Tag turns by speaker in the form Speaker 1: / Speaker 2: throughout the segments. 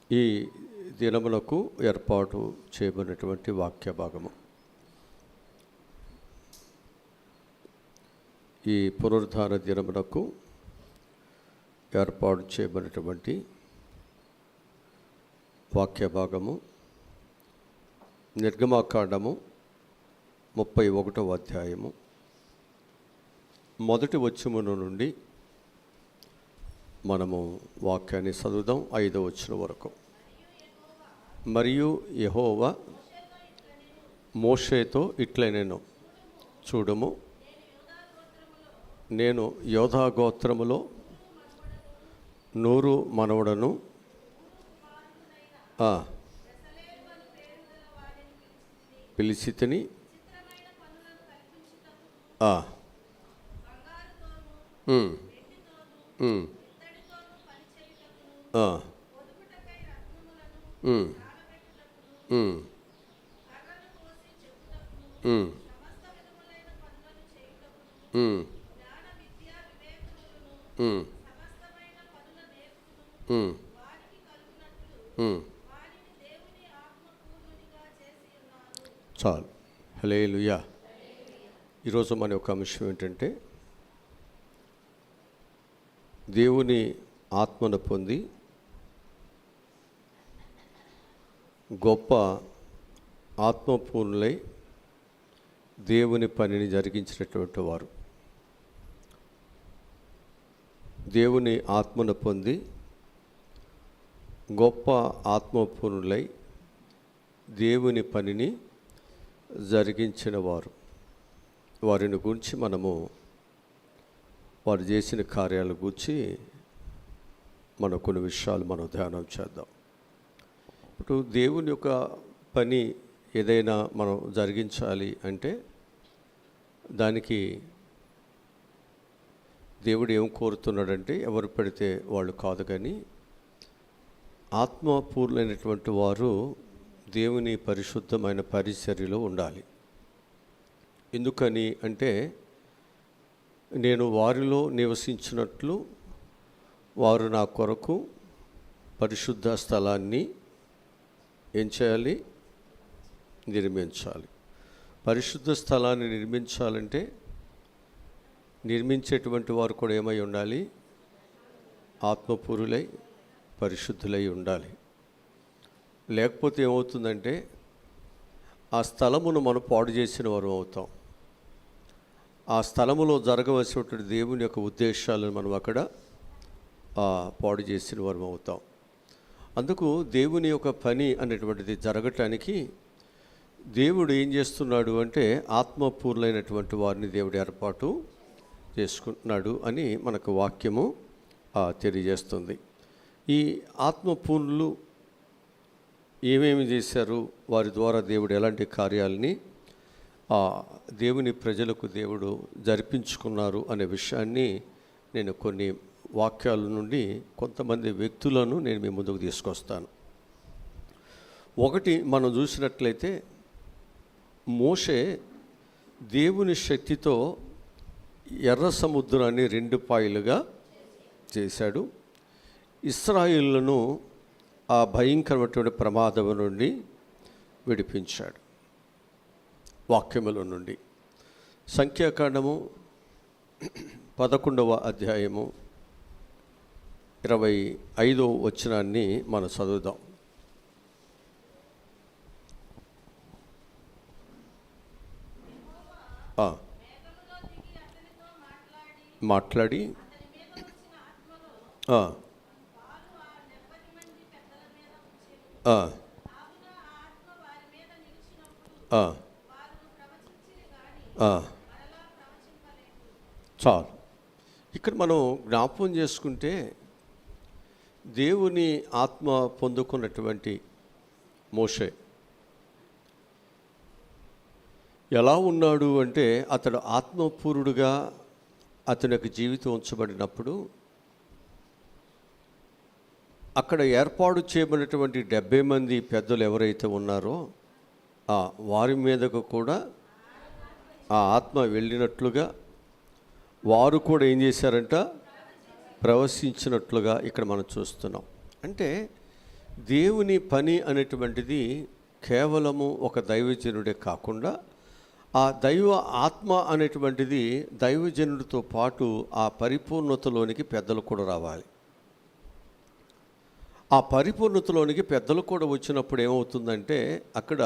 Speaker 1: ఈ దినములకు ఏర్పాటు చేయబడినటువంటి వాక్య భాగము. ఈ పునరుద్ధాన దినములకు ఏర్పాటు చేయబడినటువంటి వాక్య భాగము నిర్గమాకాండము 31వ అధ్యాయము మొదటి వచనము నుండి మనము వాక్యాన్ని చదువుదాం. 5వ వచనం వరకు. మరియు యెహోవా మోషేతో ఇట్లనెను, చూడుము, నేను యోధా గోత్రములో నూరు మనవడను పిలిచితిని, చాలు. హల్లెలూయా. ఈరోజు మన యొక్క అంశం ఏంటంటే, దేవుని ఆత్మను పొంది గొప్ప ఆత్మపూర్ణులై దేవుని పనిని జరిగించినటువంటి వారు. దేవుని ఆత్మను పొంది గొప్ప ఆత్మపూర్ణులై దేవుని పనిని జరిగించిన వారు. వారిని గురించి మనము వారు చేసిన కార్యాల గురించి కొన్ని విషయాలు మనం ధ్యానం చేద్దాం. ఇప్పుడు దేవుని యొక్క పని ఏదైనా మనం జరిగించాలి అంటే దానికి దేవుడు ఏం కోరుతున్నాడంటే, ఎవరు పెడితే వాళ్ళు కాదు, కానీ ఆత్మపూర్ణులైనటువంటి వారు దేవుని పరిశుద్ధమైన పరిచర్యలో ఉండాలి. ఎందుకని అంటే, నేను వారిలో నివసించినట్లు వారు నా కొరకు పరిశుద్ధ స్థలాన్ని ఏం చేయాలి? నిర్మించాలి. పరిశుద్ధ స్థలాన్ని నిర్మించాలంటే నిర్మించేటువంటి వారు కూడా ఏమై ఉండాలి? ఆత్మపూరులై పరిశుద్ధులై ఉండాలి. లేకపోతే ఏమవుతుందంటే, ఆ స్థలమును మనం పాడు చేసిన వారు అవుతాం. ఆ స్థలములో జరగవలసినటువంటి దేవుని యొక్క ఉద్దేశాలను మనం అక్కడ పాడు చేసిన వారు అవుతాం. అందుకు దేవుని యొక్క పని అనేటువంటిది జరగటానికి దేవుడు ఏం చేస్తున్నాడు అంటే, ఆత్మపూర్ణులైనటువంటి వారిని దేవుడు ఏర్పాటు చేసుకుంటున్నాడు అని మనకు వాక్యము తెలియజేస్తుంది. ఈ ఆత్మపూర్ణులు ఏమేమి చేశారు, వారి ద్వారా దేవుడు ఎలాంటి కార్యాలని దేవుని ప్రజలకు దేవుడు జరిపించుకున్నారు అనే విషయాన్ని నేను కొన్ని వాక్యాల నుండి కొంతమంది వ్యక్తులను నేను మీ ముందుకు తీసుకొస్తాను. ఒకటి మనం చూసినట్లయితే, మోషే దేవుని శక్తితో ఎర్ర సముద్రాన్ని 2 పాయలుగా చేశాడు. ఇశ్రాయేలును ఆ భయంకరమైనటువంటి ప్రమాదం నుండి విడిపించాడు. వాక్యముల నుండి సంఖ్యాకాండము 11వ అధ్యాయము 25వ వచనాన్ని మనం చదువుదాం. మాట్లాడి చాలు. ఇక్కడ మనం జ్ఞాపకం చేసుకుంటే, దేవుని ఆత్మ పొందుకున్నటువంటి మోషే ఎలా ఉన్నాడు అంటే, అతడు ఆత్మపూర్ణుడుగా అతని యొక్క జీవితం ఉంచబడినప్పుడు అక్కడ ఏర్పాటు చేయబడినటువంటి 70 మంది పెద్దలు ఎవరైతే ఉన్నారో వారి మీదకు కూడా ఆ ఆత్మ వెళ్ళినట్లుగా వారు కూడా ఏం చేశారంట? ప్రవశించినట్లుగా ఇక్కడ మనం చూస్తున్నాం. అంటే దేవుని పని అనేటువంటిది కేవలము ఒక దైవజనుడే కాకుండా ఆ దైవ ఆత్మ అనేటువంటిది దైవజనుడితో పాటు ఆ పరిపూర్ణతలోనికి పెద్దలు కూడా రావాలి. ఆ పరిపూర్ణతలోనికి పెద్దలు కూడా వచ్చినప్పుడు ఏమవుతుందంటే అక్కడ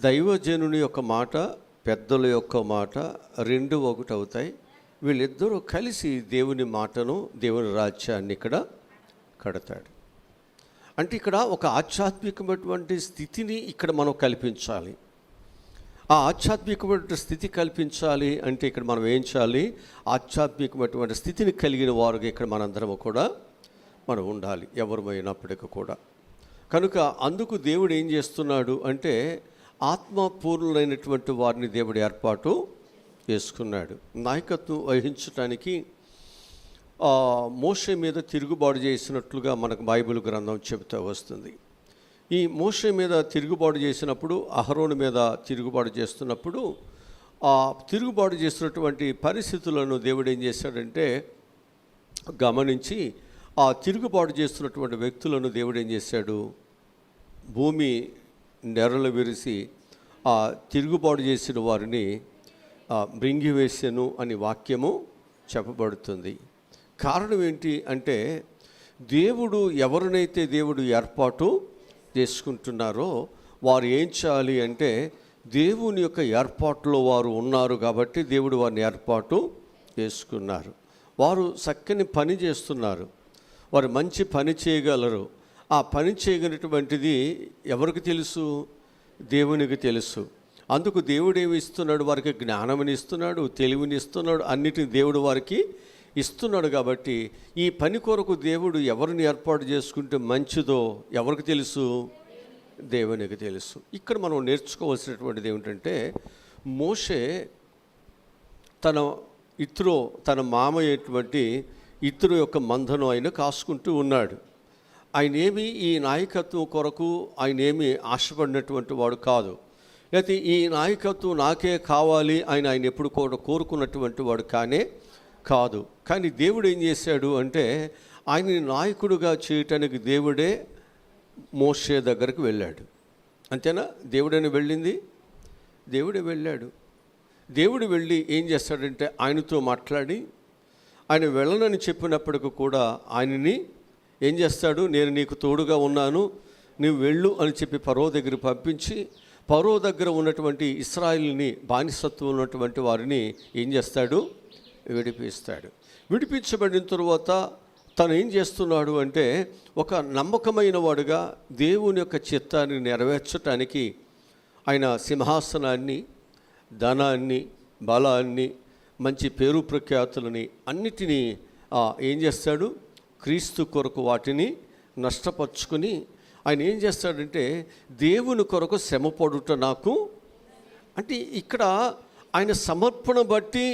Speaker 1: దైవజనుని యొక్క మాట, పెద్దల యొక్క మాట రెండు ఒకటి అవుతాయి. వీళ్ళిద్దరూ కలిసి దేవుని మాటను, దేవుని రాజ్యాన్ని ఇక్కడ కడతాడు. అంటే ఇక్కడ ఒక ఆధ్యాత్మికమైనటువంటి స్థితిని ఇక్కడ మనం కల్పించాలి. ఆ ఆధ్యాత్మికమైన స్థితి కల్పించాలి అంటే ఇక్కడ మనం ఏం చేయాలి? ఆధ్యాత్మికమైనటువంటి స్థితిని కలిగిన వారుగా ఇక్కడ మనందరము కూడా మనం ఉండాలి, ఎవరమైనప్పటికీ కూడా. కనుక అందుకు దేవుడు ఏం చేస్తున్నాడు అంటే ఆత్మపూర్ణులైనటువంటి వారిని దేవుడు ఏర్పాటు చేసుకున్నాడు. నాయకత్వం వహించడానికి మోషే మీద తిరుగుబాటు చేసినట్లుగా మనకు బైబిల్ గ్రంథం చెబుతూ వస్తుంది. ఈ మోషే మీద తిరుగుబాటు చేసినప్పుడు, అహరోను మీద తిరుగుబాటు చేస్తున్నప్పుడు ఆ తిరుగుబాటు చేసినటువంటి పరిస్థితులను దేవుడు ఏం చేశాడంటే గమనించి ఆ తిరుగుబాటు చేస్తున్నటువంటి వ్యక్తులను దేవుడు ఏం చేశాడు? భూమి నెరలు విరిసి ఆ తిరుగుబాటు చేసిన వారిని మృంగివేసెను అని వాక్యము చెప్పబడుతుంది. కారణం ఏంటి అంటే దేవుడు ఎవరినైతే దేవుడు ఏర్పాటు చేసుకుంటున్నారో వారు ఏం చేయాలి అంటే దేవుని యొక్క ఏర్పాటులో వారు ఉన్నారు కాబట్టి దేవుడు వారిని ఏర్పాటు చేసుకున్నారు. వారు చక్కని పని చేస్తున్నారు, వారు మంచి పని చేయగలరు. ఆ పని చేయగలిగినటువంటిది ఎవరికి తెలుసు? దేవునికి తెలుసు. అందుకు దేవుడు ఏమి ఇస్తున్నాడు? వారికి జ్ఞానముని ఇస్తున్నాడు, తెలివిని ఇస్తున్నాడు, అన్నిటిని దేవుడు వారికి ఇస్తున్నాడు. కాబట్టి ఈ పని కొరకు దేవుడు ఎవరిని ఏర్పాటు చేసుకుంటే మంచిదో ఎవరికి తెలుసు? దేవునికి తెలుసు. ఇక్కడ మనం నేర్చుకోవాల్సినటువంటిది ఏమిటంటే మోషే తన మామయ్యేటువంటి ఇత్రో యొక్క మందను ఆయన కాసుకుంటూ ఉన్నాడు. ఆయనేమి ఈ నాయకత్వం కొరకు ఆయనేమి ఆశపడినటువంటి వాడు కాదు. లేకపోతే ఈ నాయకత్వం నాకే కావాలి ఆయన ఎప్పుడు కూడా కోరుకున్నటువంటి వాడు కాదు. కానీ దేవుడు ఏం చేశాడు అంటే ఆయన్ని నాయకుడిగా చేయటానికి దేవుడే మోషే దగ్గరికి వెళ్ళాడు. అంతేనా? దేవుడని వెళ్ళింది, దేవుడే వెళ్ళాడు. దేవుడు వెళ్ళి ఏం చేస్తాడంటే ఆయనతో మాట్లాడి, ఆయన వెళ్ళనని చెప్పినప్పటికీ కూడా ఆయనని ఏం చేస్తాడు? నేను నీకు తోడుగా ఉన్నాను, నువ్వు వెళ్ళు అని చెప్పి ఫరో దగ్గర పంపించి, ఫరో దగ్గర ఉన్నటువంటి ఇశ్రాయేలుని బానిసత్వం ఉన్నటువంటి వారిని ఏం చేస్తాడు? విడిపిస్తాడు. విడిపించబడిన తరువాత తను ఏం చేస్తున్నాడు అంటే ఒక నమ్మకమైన వాడుగా దేవుని యొక్క చిత్తాన్ని నెరవేర్చడానికి ఆయన సింహాసనాన్ని, ధనాన్ని, బలాన్ని, మంచి పేరు ప్రఖ్యాతులని అన్నిటినీ ఏం చేస్తాడు? క్రీస్తు కొరకు వాటిని నష్టపరుచుకొని ఆయన ఏం చేస్తాడంటే దేవుని కొరకు శ్రమపడుట నాకు అంటే ఇక్కడ ఆయన సమర్పణ బట్టి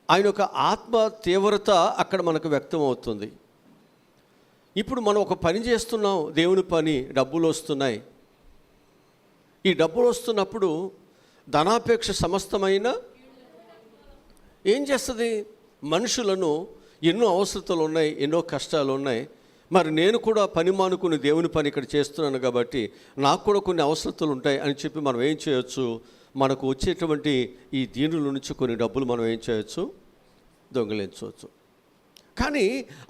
Speaker 1: ఆయన యొక్క ఆత్మ తీవ్రత అక్కడ మనకు వ్యక్తం అవుతుంది. ఇప్పుడు మనం ఒక పని చేస్తున్నాం, దేవుని పని, డబ్బులు వస్తున్నాయి. ఈ డబ్బులు వస్తున్నప్పుడు ధనాపేక్ష సమస్తమైన ఏం చేస్తుంది? మనుషులను ఎన్నో అవసరతలు ఉన్నాయి, ఎన్నో కష్టాలు ఉన్నాయి. మరి నేను కూడా పని మానుకుని దేవుని పని ఇక్కడ చేస్తున్నాను కాబట్టి నాకు కూడా కొన్ని అవసరతలు ఉంటాయి అని చెప్పి మనం ఏం చేయొచ్చు? మనకు వచ్చేటువంటి ఈ దీనుల నుంచి కొన్ని డబ్బులు మనం ఏం చేయొచ్చు? దొంగిలించవచ్చు. కానీ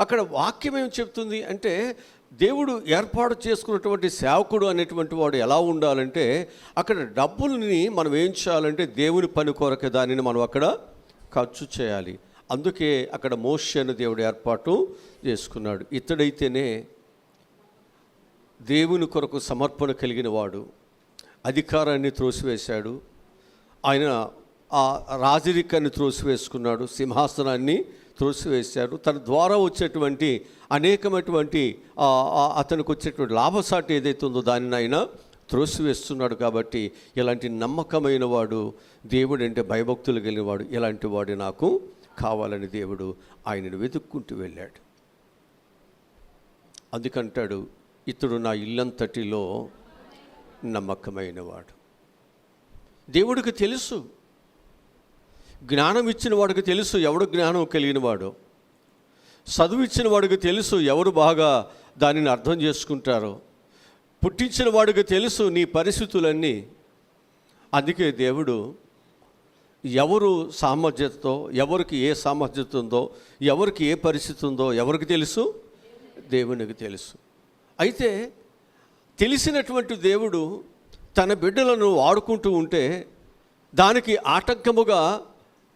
Speaker 1: అక్కడ వాక్యం ఏం చెప్తుంది అంటే దేవుడు ఏర్పాటు చేసుకున్నటువంటి సేవకుడు అనేటువంటి వాడు ఎలా ఉండాలంటే అక్కడ డబ్బుల్ని మనం ఏం చేయాలంటే దేవుని పని కొరకే దానిని మనం అక్కడ ఖర్చు చేయాలి. అందుకే అక్కడ మోషేను దేవుడు ఏర్పాటు చేసుకున్నాడు. ఇతడైతేనే దేవుని కొరకు సమర్పణ కలిగిన వాడు. అధికారాన్ని త్రోసివేశాడు, ఆయన ఆ రాజరికాన్ని త్రోసివేసుకున్నాడు, సింహాసనాన్ని త్రోసివేశాడు. తన ద్వారా వచ్చేటువంటి అనేకమైనటువంటి అతనికి వచ్చేటువంటి లాభసాటి ఏదైతే ఉందో దానిని ఆయన త్రోసివేస్తున్నాడు. కాబట్టి ఇలాంటి నమ్మకమైన వాడు, దేవుడు అంటే భయభక్తులు కలిగిన వాడు, ఇలాంటి వాడు నాకు కావాలని దేవుడు ఆయనను వెతుక్కుంటూ వెళ్ళాడు. అందుకంటాడు ఇతడు నా ఇల్లంతటిలో నమ్మకమైన వాడు. దేవుడికి తెలుసు, జ్ఞానం ఇచ్చిన వాడికి తెలుసు ఎవడు జ్ఞానం కలిగిన వాడు, చదువు ఇచ్చిన వాడికి తెలుసు ఎవరు బాగా దానిని అర్థం చేసుకుంటారో. పుట్టించిన వాడికి తెలుసు నీ పరిస్థితులన్నీ. అందుకే దేవుడు ఎవరు సామర్థ్యతతో, ఎవరికి ఏ సామర్థ్యత ఉందో, ఎవరికి ఏ పరిస్థితి ఉందో ఎవరికి తెలుసు? దేవునికి తెలుసు. అయితే తెలిసినటువంటి దేవుడు తన బిడ్డలను వాడుకుంటూ ఉంటే దానికి ఆటంకముగా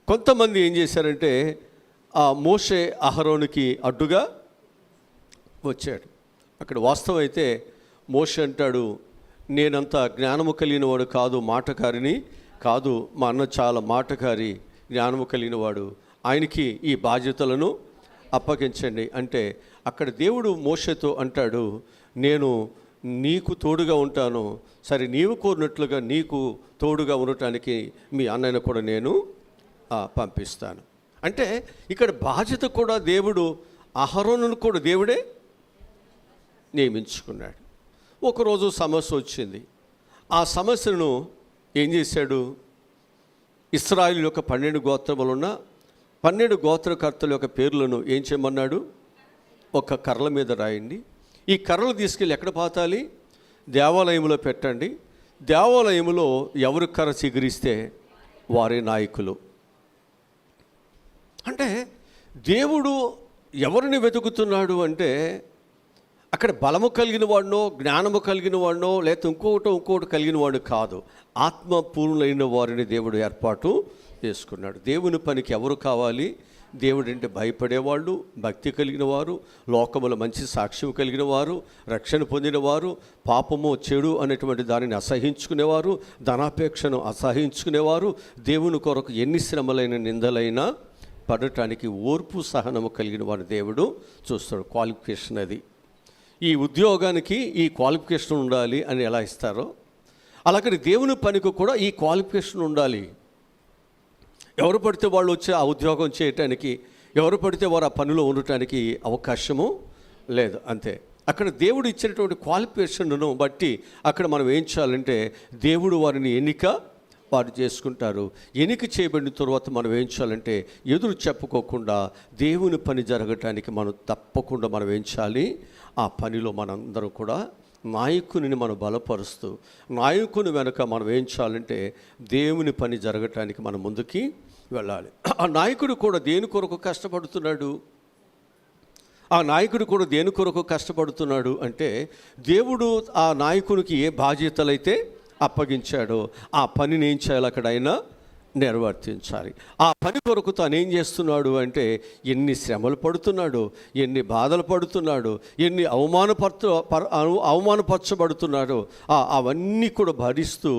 Speaker 1: కొంతమంది ఏం చేశారంటే ఆ మోషే అహరోనుకి అడ్డుగా వచ్చాడు. అక్కడ వాస్తవం అయితే మోషే అంటాడు, నేనంత జ్ఞానము కలిగిన వాడు కాదు, మాటకారిని కాదు, మా అన్న చాలా మాటకారి, జ్ఞానము కలిగిన వాడు, ఆయనకి ఈ బాధ్యతలను అప్పగించండి అంటే అక్కడ దేవుడు మోషేతో అంటాడు, నేను నీకు తోడుగా ఉంటాను, సరే నీవు కోరినట్లుగా నీకు తోడుగా ఉండటానికి మీ అన్నయ్యను కూడా నేను పంపిస్తాను. అంటే ఇక్కడ బాధ్యత కూడా దేవుడు అహరోనును కూడా దేవుడే నియమించుకున్నాడు. ఒకరోజు సమస్య వచ్చింది. ఆ సమస్యను ఏం చేశాడు? ఇశ్రాయేలు యొక్క 12 గోత్రములు ఉన్న 12 గోత్రకర్తల యొక్క పేర్లను ఏం చేయమన్నాడు? ఒక కర్రల మీద రాయండి. ఈ కర్రలు తీసుకెళ్ళి ఎక్కడ పాతాలి? దేవాలయంలో పెట్టండి. దేవాలయంలో ఎవరు కర్ర చిగురిస్తే వారే నాయకులు. అంటే దేవుడు ఎవరిని వెతుకుతున్నాడు అంటే అక్కడ బలము కలిగిన వాడినో, జ్ఞానము కలిగిన వాడినో, లేకపోతే ఇంకోటి కలిగిన వాడు కాదు. ఆత్మపూర్ణులైన వారిని దేవుడు ఏర్పాటు చేసుకున్నాడు. దేవుని పనికి ఎవరు కావాలి? దేవుడు అంటే భయపడేవాళ్ళు, భక్తి కలిగిన వారు, లోకముల మంచి సాక్ష్యం కలిగిన వారు, రక్షణ పొందినవారు, పాపము చెడు అనేటువంటి దానిని అసహించుకునేవారు, ధనాపేక్షను అసహించుకునేవారు, దేవుని కొరకు ఎన్ని శ్రమలైన నిందలైనా పడటానికి ఓర్పు సహనము కలిగిన వారు దేవుడు చూస్తాడు. క్వాలిఫికేషన్ అది. ఈ ఉద్యోగానికి ఈ క్వాలిఫికేషన్ ఉండాలి అని ఎలా ఇస్తారో అలాగే దేవుని పనికి కూడా ఈ క్వాలిఫికేషన్ ఉండాలి. ఎవరు పడితే వాళ్ళు వచ్చి ఆ ఉద్యోగం చేయటానికి, ఎవరు పడితే వారు ఆ పనిలో ఉండటానికి అవకాశము లేదు. అంతే. అక్కడ దేవుడు ఇచ్చినటువంటి క్వాలిఫికేషన్ను బట్టి అక్కడ మనం ఏం చేయాలంటే దేవుడు వారిని వారు చేసుకుంటారు. ఎన్నిక చేయబడిన తర్వాత మనం ఏం చేయాలంటే ఎదురు చెప్పుకోకుండా దేవుని పని జరగటానికి మనం తప్పకుండా మనం ఏం చేయాలి? ఆ పనిలో మనందరం కూడా నాయకుని మనం బలపరుస్తూ, నాయకుని వెనుక మనం ఏం చేయాలంటే దేవుని పని జరగటానికి మనం ముందుకి వెళ్ళాలి. ఆ నాయకుడు కూడా దేని కొరకు కష్టపడుతున్నాడు? ఆ నాయకుడు కూడా దేని కొరకు కష్టపడుతున్నాడు అంటే దేవుడు ఆ నాయకునికి ఏ బాధ్యతలైతే అప్పగించాడో ఆ పనిని ఏం చేయాలి? అక్కడ ఆయన నిర్వర్తించాలి. ఆ పని కొరకు తాను ఏం చేస్తున్నాడు అంటే ఎన్ని శ్రమలు పడుతున్నాడు, ఎన్ని బాధలు పడుతున్నాడు, ఎన్ని అవమానపరచబడుతున్నాడో అవన్నీ కూడా భరిస్తూ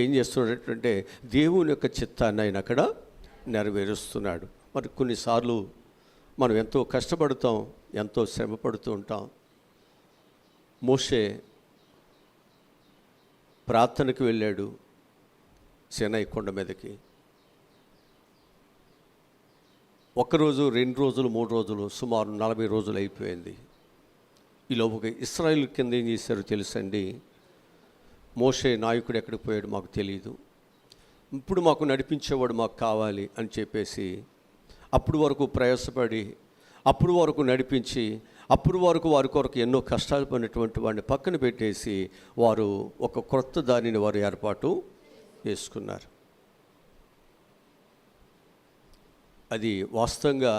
Speaker 1: ఏం చేస్తున్నాడంటే దేవుని యొక్క చిత్తాన్ని ఆయన అక్కడ నెరవేరుస్తున్నాడు. మరి కొన్నిసార్లు మనం ఎంతో కష్టపడతాం, ఎంతో శ్రమ పడుతూ ఉంటాం. మోషే ప్రార్థనకు వెళ్ళాడు సీనాయి కొండ మీదకి. ఒకరోజు, 2 రోజులు, 3 రోజులు, సుమారు 40 రోజులు అయిపోయింది. ఈలోపుగా ఇశ్రాయేలు కింద ఏం చేశారో తెలుసండి? మోషే నాయకుడు ఎక్కడికి పోయాడు మాకు తెలియదు, ఇప్పుడు మాకు నడిపించేవాడు మాకు కావాలి అని చెప్పేసి అప్పుడు వరకు ప్రయాసపడి, అప్పుడు వరకు నడిపించి, అప్పుడు వరకు వారి కొరకు ఎన్నో కష్టాలు పడినటువంటి వాడిని పక్కన పెట్టేసి వారు ఒక క్రొత్త దానిని వారు ఏర్పాటు చేసుకున్నారు. అది వాస్తవంగా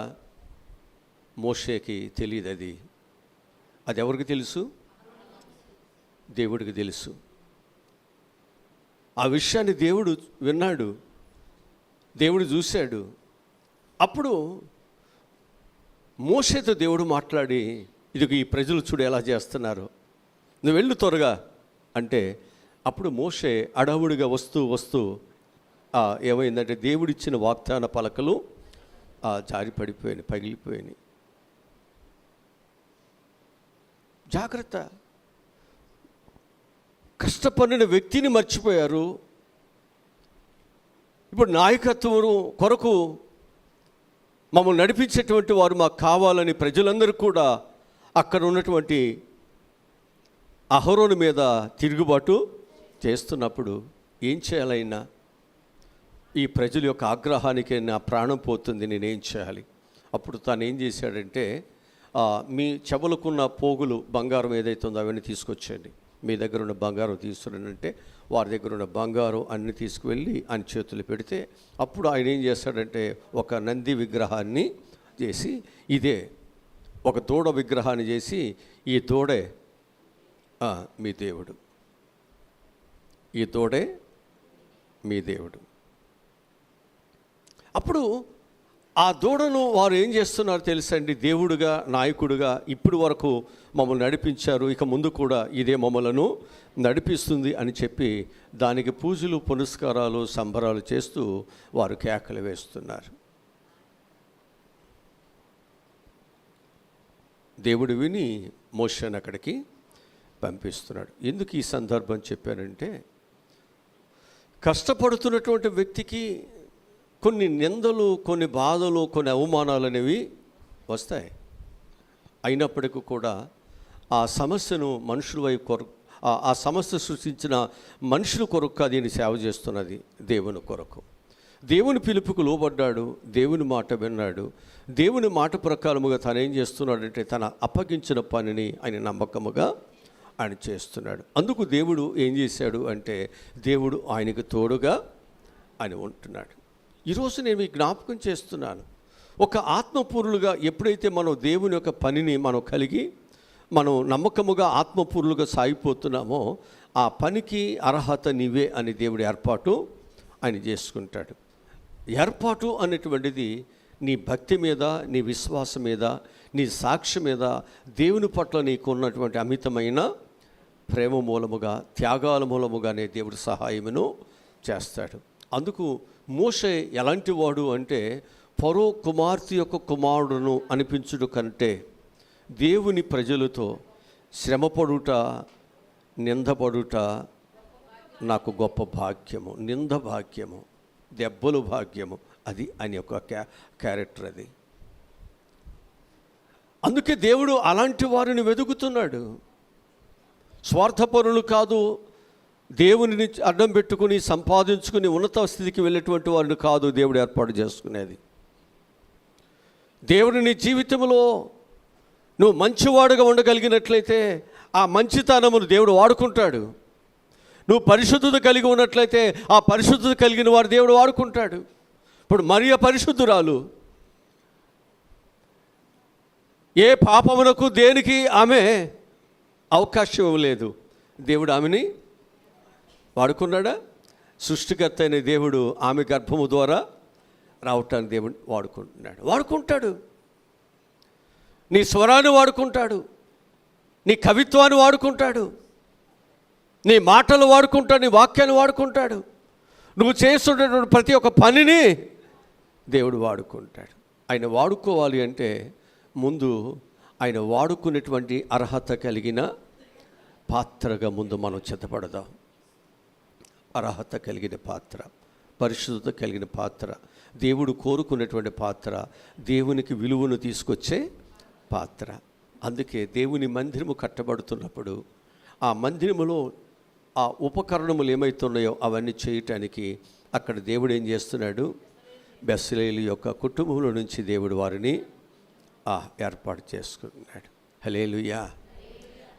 Speaker 1: మోషేకి తెలియదు. అది ఎవరికి తెలుసు? దేవుడికి తెలుసు. ఆ విషయాన్ని దేవుడు విన్నాడు, దేవుడు చూశాడు. అప్పుడు మోషేతో దేవుడు మాట్లాడి, ఇదిగో ఈ ప్రజలు చూడు ఎలా చేస్తున్నారు, నువ్వు వెళ్ళు త్వరగా అంటే అప్పుడు మోషే అడవుడిగా వస్తూ ఏమైందంటే దేవుడిచ్చిన వాగ్దాన పలకలు జారి పడిపోయినాయి, పగిలిపోయినాయి. జాగ్రత్త. కష్టపడిన వ్యక్తిని మర్చిపోయారు. ఇప్పుడు నాయకత్వం కొరకు మమ్మల్ని నడిపించేటువంటి వారు మాకు కావాలని ప్రజలందరూ కూడా అక్కడ ఉన్నటువంటి అహరోను మీద తిరుగుబాటు చేస్తున్నప్పుడు ఏం చేయాలైనా? ఈ ప్రజల యొక్క ఆగ్రహానికి నా ప్రాణం పోతుంది, నేనేం చేయాలి? అప్పుడు తాను ఏం చేశాడంటే మీ చెవులకున్న పోగులు బంగారం ఏదైతే ఉందో అవన్నీ తీసుకొచ్చేయండి, మీ దగ్గర ఉన్న బంగారం తీసుకురంటే వారి దగ్గర ఉన్న బంగారం అన్ని తీసుకువెళ్ళి ఆయన చేతులు పెడితే అప్పుడు ఆయన ఏం చేస్తాడంటే ఒక నంది విగ్రహాన్ని చేసి, ఇదే ఒక దూడ విగ్రహాన్ని చేసి, ఈ దూడే మీ దేవుడు, ఈ దూడే మీ దేవుడు. అప్పుడు ఆ దూడను వారు ఏం చేస్తున్నారు తెలుసండి, దేవుడుగా నాయకుడుగా ఇప్పటి వరకు మమ్మల్ని నడిపించారు, ఇక ముందు కూడా ఇదే మమ్మలను నడిపిస్తుంది అని చెప్పి దానికి పూజలు పునస్కారాలు సంబరాలు చేస్తూ వారు కేకలు వేస్తున్నారు. దేవుడు విని మోషేని అక్కడికి పంపిస్తున్నాడు. ఎందుకు ఈ సందర్భం చెప్పానంటే, కష్టపడుతున్నటువంటి వ్యక్తికి కొన్ని నిందలు, కొన్ని బాధలు, కొన్ని అవమానాలు అనేవి వస్తాయి. అయినప్పటికీ కూడా ఆ సమస్యను మనుషుల వైపు కొరకు, ఆ సమస్య సృష్టించిన మనుషుల కొరకు దీన్ని సేవ చేస్తున్నది దేవుని కొరకు. దేవుని పిలుపుకు లోబడ్డాడు, దేవుని మాట విన్నాడు, దేవుని మాట ప్రకారముగా తను ఏం చేస్తున్నాడంటే తన అప్పగించిన పనిని ఆయన నమ్మకముగా ఆయన చేస్తున్నాడు. అందుకు దేవుడు ఏం చేశాడు అంటే, దేవుడు ఆయనకు తోడుగా ఆయన ఉంటున్నాడు. ఈరోజు నేను మీకు జ్ఞాపకం చేస్తున్నాను, ఒక ఆత్మపూర్లుగా ఎప్పుడైతే మనం దేవుని యొక్క పనిని మనం కలిగి మనం నమ్మకముగా ఆత్మపూర్లుగా సాగిపోతున్నామో ఆ పనికి అర్హత నీవే అని దేవుడి ఏర్పాటు ఆయన చేసుకుంటాడు. ఏర్పాటు అనేటువంటిది నీ భక్తి మీద, నీ విశ్వాసం మీద, నీ సాక్షి మీద, దేవుని పట్ల నీకు ఉన్నటువంటి అమితమైన ప్రేమ మూలముగా, త్యాగాల మూలముగానే దేవుడు సహాయమును చేస్తాడు. అందుకు మోషే ఎలాంటి వాడు అంటే, ఫరో కుమార్తె యొక్క కుమారుడును అనిపించుడు కంటే దేవుని ప్రజలతో శ్రమపడుట, నిందపడుట నాకు గొప్ప భాగ్యము. నింద భాగ్యము, దెబ్బలు భాగ్యము, అది ఆయన యొక్క క్యారెక్టర్ అది. అందుకే దేవుడు అలాంటి వారిని వెతుకుతున్నాడు. స్వార్థపరులు కాదు, దేవునిని అడ్డం పెట్టుకుని సంపాదించుకుని ఉన్నత స్థితికి వెళ్ళేటువంటి వారిని కాదు దేవుడు ఏర్పాటు చేసుకునేది. దేవుని నీ జీవితంలో నువ్వు మంచివాడుగా ఉండగలిగినట్లయితే ఆ మంచితనమును దేవుడు వాడుకుంటాడు. నువ్వు పరిశుద్ధత కలిగి ఉన్నట్లయితే ఆ పరిశుద్ధత కలిగిన వాడు దేవుడు వాడుకుంటాడు. ఇప్పుడు మరియ పరిశుద్ధురాలు, ఏ పాపమునకు దేనికి ఆమె అవకాశం ఇవ్వలేదు. దేవుడు ఆమెని వాడుకున్నాడా? సృష్టికర్త అయిన దేవుడు ఆమె గర్భము ద్వారా రావటాన్ని దేవుడు వాడుకుంటాడు. నీ స్వరాన్ని వాడుకుంటాడు, నీ కవిత్వాన్ని వాడుకుంటాడు, నీ మాటలు వాడుకుంటాడు, నీ వాక్యాన్ని వాడుకుంటాడు. నువ్వు చేస్తున్నటువంటి ప్రతి ఒక్క పనిని దేవుడు వాడుకుంటాడు. ఆయన వాడుకోవాలి అంటే ముందు ఆయన వాడుకునేటువంటి అర్హత కలిగిన పాత్రగా ముందు మనం సిద్ధపడదాం. అర్హత కలిగిన పాత్ర, పరిశుద్ధత కలిగిన పాత్ర, దేవుడు కోరుకునేటువంటి పాత్ర, దేవునికి విలువను తీసుకొచ్చే పాత్ర. అందుకే దేవుని మందిరము కట్టబడుతున్నప్పుడు ఆ మందిరములో ఆ ఉపకరణములు ఏమవుతున్నాయో అవన్నీ చేయటానికి అక్కడ దేవుడు ఏం చేస్తున్నాడు? బెస్లేలు యొక్క కుటుంబంలో నుంచి దేవుడు వారిని ఏర్పాటు చేసుకున్నాడు. హల్లెలూయా,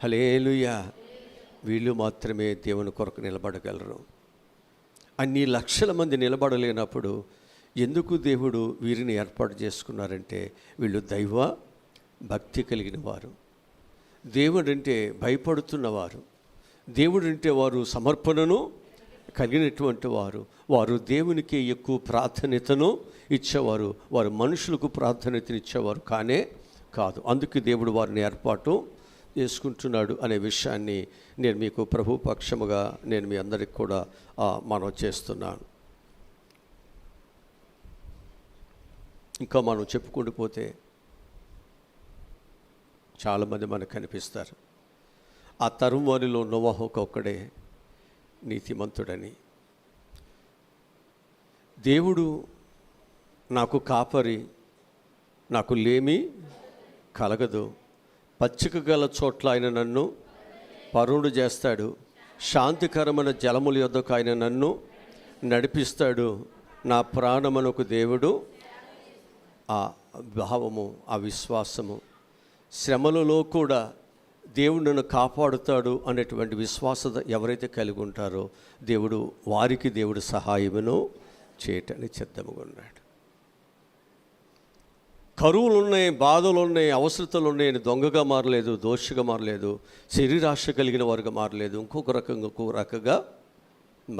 Speaker 1: హల్లెలూయా. వీళ్ళు మాత్రమే దేవుని కొరకు నిలబడగలరు. అన్ని లక్షల మంది నిలబడలేనప్పుడు ఎందుకు దేవుడు వీరిని ఏర్పాటు చేసుకున్నారంటే, వీళ్ళు దైవ భక్తి కలిగిన వారు, దేవుడంటే భయపడుతున్నవారు, దేవుడంటే వారు సమర్పణను కలిగినటువంటి వారు, వారు దేవునికి ఎక్కువ ప్రాధాన్యతను ఇచ్చేవారు, వారు మనుషులకు ప్రాధాన్యతనిచ్చేవారు కాదు. అందుకే దేవుడు వారిని ఏర్పాటు చేసుకుంటున్నాడు అనే విషయాన్ని నేను మీకు ప్రభు పక్షముగా నేను మీ అందరికి కూడా మనం చేస్తున్నాను. ఇంకా మనం చెప్పుకుంటూ పోతే చాలామంది మనకు కనిపిస్తారు. ఆ తరం వారిలో నోవహు ఒక్కడే నీతిమంతుడని. దేవుడు నాకు కాపరి, నాకు లేమి కలగదు, పచ్చిక గల చోట్ల ఆయన నన్ను పరుండు చేస్తాడు, శాంతికరమైన జలముల యొద్దకు ఆయన నన్ను నడిపిస్తాడు, నా ప్రాణమునకు దేవుడు. ఆ భావము, ఆ విశ్వాసము, శ్రమలలో కూడా దేవుడు నన్ను కాపాడుతాడు అనేటువంటి విశ్వాసత ఎవరైతే కలిగి ఉంటారో వారికి దేవుడు సహాయమును చేయటానికి సిద్ధంగా ఉన్నాడు. కరువులు ఉన్నాయి, బాధలు ఉన్నాయి, అవసరతలు ఉన్నాయి. దొంగగా మారలేదు, దోషిగా మారలేదు, శరీరాశ కలిగిన వారుగా మారలేదు, ఇంకొక రకంగా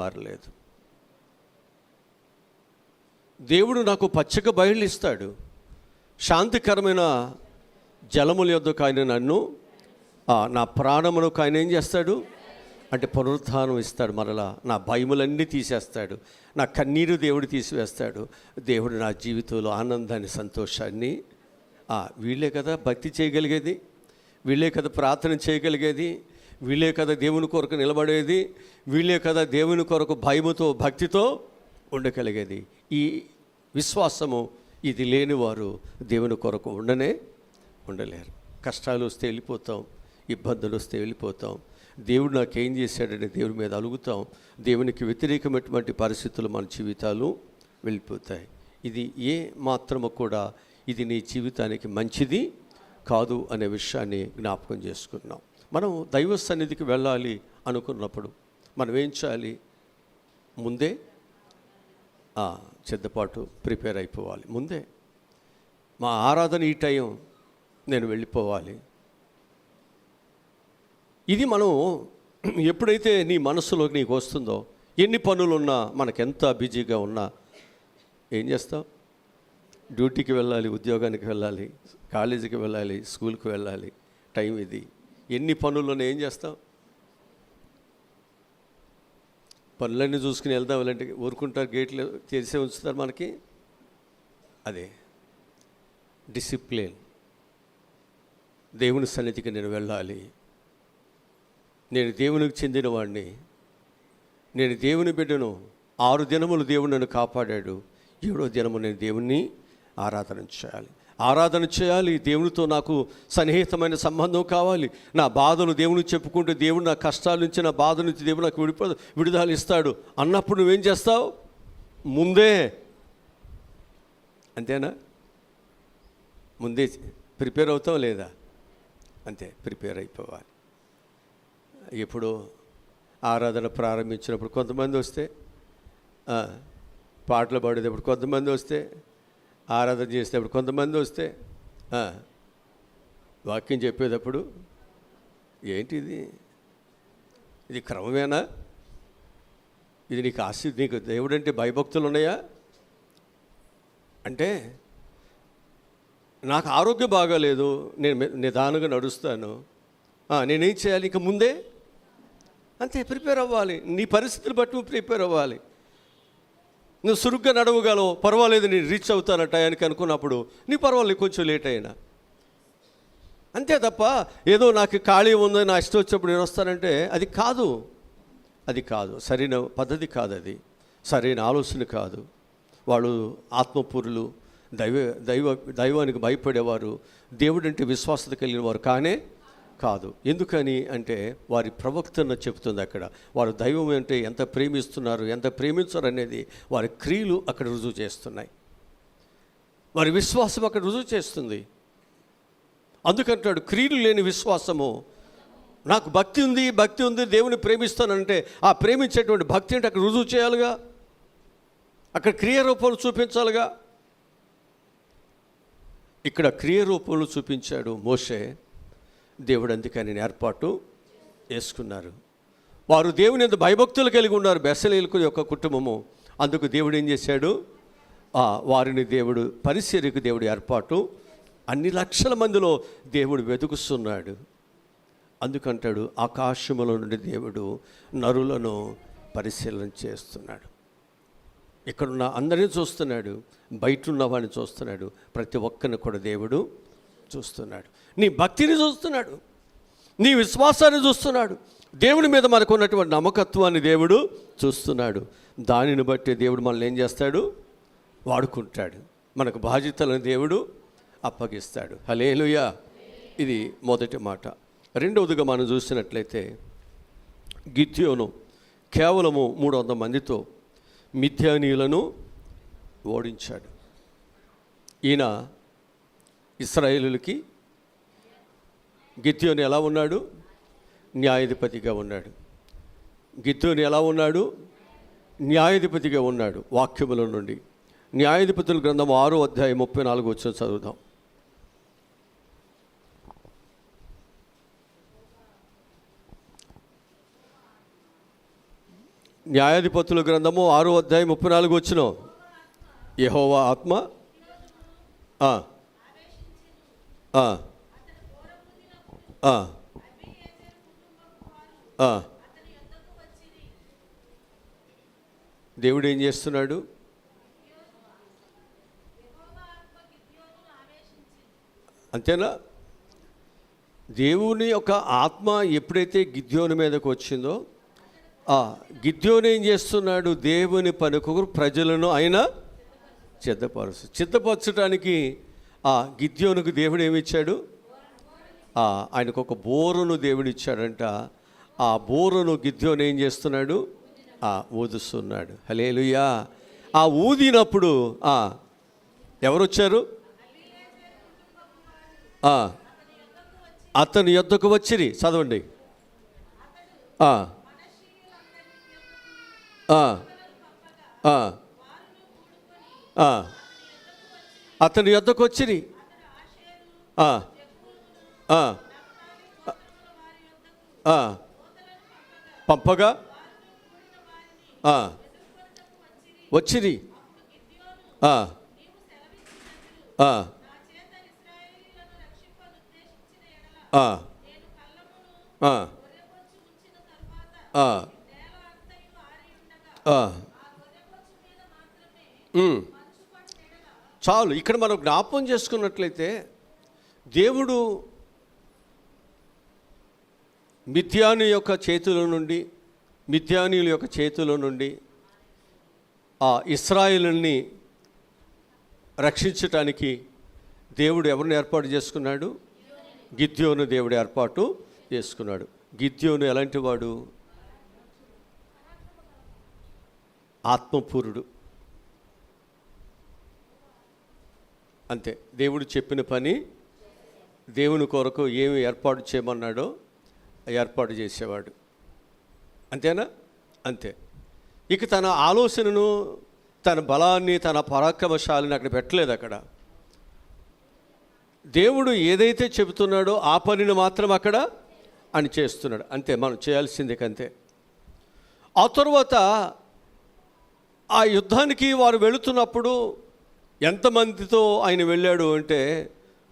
Speaker 1: మారలేదు. దేవుడు నాకు పచ్చగా బయలు ఇస్తాడు, శాంతికరమైన జలముల యొద్దకు ఆయన నన్ను, నా ప్రాణమునకు ఆయన ఏం చేస్తాడు అంటే పునరుత్థానం ఇస్తాడు. మరలా నా భయములన్నీ తీసేస్తాడు, నా కన్నీరు దేవుడు తీసివేస్తాడు. దేవుడు నా జీవితంలో ఆనందాన్ని, సంతోషాన్ని, వీళ్ళే కదా భక్తి చేయగలిగేది, వీళ్ళే కదా ప్రార్థన చేయగలిగేది, వీళ్ళే కదా దేవుని కొరకు నిలబడేది, వీళ్ళే కదా దేవుని కొరకు భయముతో భక్తితో ఉండగలిగేది. ఈ విశ్వాసము ఇది లేనివారు దేవుని కొరకు ఉండలేరు. కష్టాలు వస్తే వెళ్ళిపోతాం, ఇబ్బందులు వస్తే వెళ్ళిపోతాం, దేవుడు నాకేం చేశాడని దేవుడి మీద అలుగుతాం. దేవునికి వ్యతిరేకమైనటువంటి పరిస్థితులు మన జీవితాలు వెళ్ళిపోతాయి. ఇది ఏ మాత్రము కూడా ఇది నీ జీవితానికి మంచిది కాదు అనే విషయాన్ని జ్ఞాపకం చేసుకున్నాం. మనం దైవ సన్నిధికి వెళ్ళాలి అనుకున్నప్పుడు మనం ఏం చేయాలి? ముందే సిద్ధపాటు ప్రిపేర్ అయిపోవాలి. ముందే మా ఆరాధన ఈ టైం నేను వెళ్ళిపోవాలి. ఇది మనం ఎప్పుడైతే నీ మనసులోకి నీకు వస్తుందో, ఎన్ని పనులున్నా, మనకెంత బిజీగా ఉన్నా ఏం చేస్తావు? డ్యూటీకి వెళ్ళాలి, ఉద్యోగానికి వెళ్ళాలి, కాలేజీకి వెళ్ళాలి, స్కూల్కి వెళ్ళాలి, టైం ఇది. ఎన్ని పనులున్నా ఏం చేస్తావు? పనులన్నీ చూసుకుని వెళ్దాం వెళ్ళంటే ఊరుకుంటారు, గేట్లు తెరిసే ఉంచుతారు మనకి. అదే డిసిప్లిన్. దేవుని సన్నిధికి నేను వెళ్ళాలి, నేను దేవునికి చెందినవాడిని, నేను దేవుని బిడ్డను. 6 దినములు దేవుడు నన్ను కాపాడాడు, 7వ దినము నేను దేవుణ్ణి ఆరాధన చేయాలి. దేవునితో నాకు సన్నిహితమైన సంబంధం కావాలి. నా బాధలు దేవునికి చెప్పుకుంటే దేవుడు నా కష్టాల నుంచి, నా బాధ నుంచి దేవుడు నాకు విడుదల ఇస్తాడు అన్నప్పుడు నువ్వేం చేస్తావు? ముందే, అంతేనా? ముందే ప్రిపేర్ అవుతావు లేదా? అంతే, ప్రిపేర్ అయిపోవాలి. ఇప్పుడు ఆరాధన ప్రారంభించినప్పుడు కొంతమంది వస్తే, పాటలు పాడేటప్పుడు కొంతమంది వస్తే, ఆరాధన చేసేటప్పుడు కొంతమంది వస్తే, వాక్యం చెప్పేటప్పుడు ఏంటిది? ఇది క్రమమేనా? ఇది నీకు దేవుడంటే భయభక్తులు ఉన్నాయా? అంటే నాకు ఆరోగ్యం బాగాలేదు, నేను నిదానంగా నడుస్తాను, నేనేం చేయాలి? ఇంక ముందే అంతే ప్రిపేర్ అవ్వాలి. నీ పరిస్థితులు బట్టి నువ్వు ప్రిపేర్ అవ్వాలి. నువ్వు సురుగ్గా నడవగలవు, పర్వాలేదు, నేను రీచ్ అవుతాను టయానికి అనుకున్నప్పుడు నీ పర్వాలేదు, కొంచెం లేట్ అయినా. అంతే తప్ప ఏదో నాకు ఖాళీ ఉందో నా ఇష్టం వచ్చినప్పుడు నేను వస్తానంటే అది కాదు. సరైన పద్ధతి కాదు, అది సరైన ఆలోచన కాదు. వాళ్ళు ఆత్మపూరులు, దైవానికి భయపడేవారు, దేవుడంటే విశ్వాసత కలిగిన వారు కాదు. ఎందుకని అంటే వారి ప్రవక్తన చెప్తుంది అక్కడ. వారు దైవం అంటే ఎంత ప్రేమిస్తున్నారు, ఎంత ప్రేమించరు అనేది వారి క్రియలు అక్కడ రుజువు చేస్తున్నాయి. వారి విశ్వాసం అక్కడ రుజువు చేస్తుంది. అందుకంటాడు, క్రియలు లేని విశ్వాసము. నాకు భక్తి ఉంది, దేవుని ప్రేమిస్తానంటే ఆ ప్రేమించేటువంటి భక్తి అంటే అక్కడ రుజువు చేయాలిగా, అక్కడ క్రియారూపాలు చూపించాలిగా. ఇక్కడ క్రియారూపాలు చూపించాడు మోషే. దేవుడు అందుకని ఏర్పాటు చేసుకున్నారు. వారు దేవుని యందు భయభక్తులు కలిగి ఉన్నారు, బెసలేలు యొక్క కుటుంబము. అందుకు దేవుడు ఏం చేశాడు? వారిని దేవుడు పరిచర్యకు దేవుడు ఏర్పాటు. అన్ని లక్షల మందిలో దేవుడు వెతుకుస్తున్నాడు. అందుకంటాడు, ఆకాశములో నుండి దేవుడు నరులను పరిశీలన చేస్తున్నాడు. ఇక్కడున్న అందరినీ చూస్తున్నాడు, బయట ఉన్న వాడిని చూస్తున్నాడు, ప్రతి ఒక్కరిని కూడా దేవుడు చూస్తున్నాడు. నీ భక్తిని చూస్తున్నాడు, నీ విశ్వాసాన్ని చూస్తున్నాడు, దేవుని మీద మనకు ఉన్నటువంటి నమ్మకత్వాన్ని దేవుడు చూస్తున్నాడు. దానిని బట్టి దేవుడు మనల్ని ఏం చేస్తాడు? వాడుకుంటాడు. మనకు బాధ్యతలను దేవుడు అప్పగిస్తాడు. హల్లెలూయా. ఇది మొదటి మాట. రెండవదిగా మనం చూసినట్లయితే, గిద్యోను కేవలము 300 మందితో మిద్యానీయులను ఓడించాడు. ఈయన ఇశ్రాయేలులకి గిద్యోను ఎలా ఉన్నాడు? న్యాయాధిపతిగా ఉన్నాడు. గిద్యోను ఎలా ఉన్నాడు? న్యాయాధిపతిగా ఉన్నాడు. వాక్యముల నుండి న్యాయాధిపతుల గ్రంథం 6వ అధ్యాయం 34 వచ్చిన చదువుదాం. న్యాయాధిపతుల గ్రంథము 6వ అధ్యాయం 34 వచ్చిన యెహోవా ఆత్మ దేవుడు ఏం చేస్తున్నాడు? అంతేనా? దేవుని యొక్క ఆత్మ ఎప్పుడైతే గిద్యోను మీదకు వచ్చిందో, గిద్యోను ఏం చేస్తున్నాడు? దేవుని పనికి ప్రజలను ఆయన సిద్ధపరచడానికి గిద్యోనుకు దేవుడు ఏమిచ్చాడు? ఆయనకు ఒక బోరును దేవుడు ఇచ్చాడంట. ఆ బోరును గిద్యోను ఏం చేస్తున్నాడు? ఊదుస్తున్నాడు. హల్లెలూయా. ఆ ఊదినప్పుడు ఎవరు వచ్చారు? అతని యొద్దకు వచ్చిరి. చదవండి. అతని యొద్దకు వచ్చిరి. పంపగా వచ్చిరి. చాలు. ఇక్కడ మనం జ్ఞాపకం చేసుకున్నట్లయితే దేవుడు మిద్యానీయుల యొక్క చేతుల నుండి ఇశ్రాయేలుని రక్షించటానికి దేవుడు ఎవరిని ఏర్పాటు చేసుకున్నాడు? గిద్యోను దేవుడు ఏర్పాటు చేసుకున్నాడు. గిద్యోను ఎలాంటి వాడు? ఆత్మపూరుడు. అంతే. దేవుడు చెప్పిన పని, దేవుని కొరకు ఏమి ఏర్పాటు చేయమన్నాడో ఏర్పాటు చేసేవాడు. అంతేనా? అంతే. ఇక తన ఆలోచనను, తన బలాన్ని, తన పరాక్రమశాలిని అక్కడ పెట్టలేదు. అక్కడ దేవుడు ఏదైతే చెబుతున్నాడో ఆ పనిని మాత్రం అక్కడ అని చేస్తున్నాడు. అంతే. మనం చేయాల్సిందే కంతే. ఆ తర్వాత ఆ యుద్ధానికి వారు వెళుతున్నప్పుడు ఎంతమందితో ఆయన వెళ్ళాడు అంటే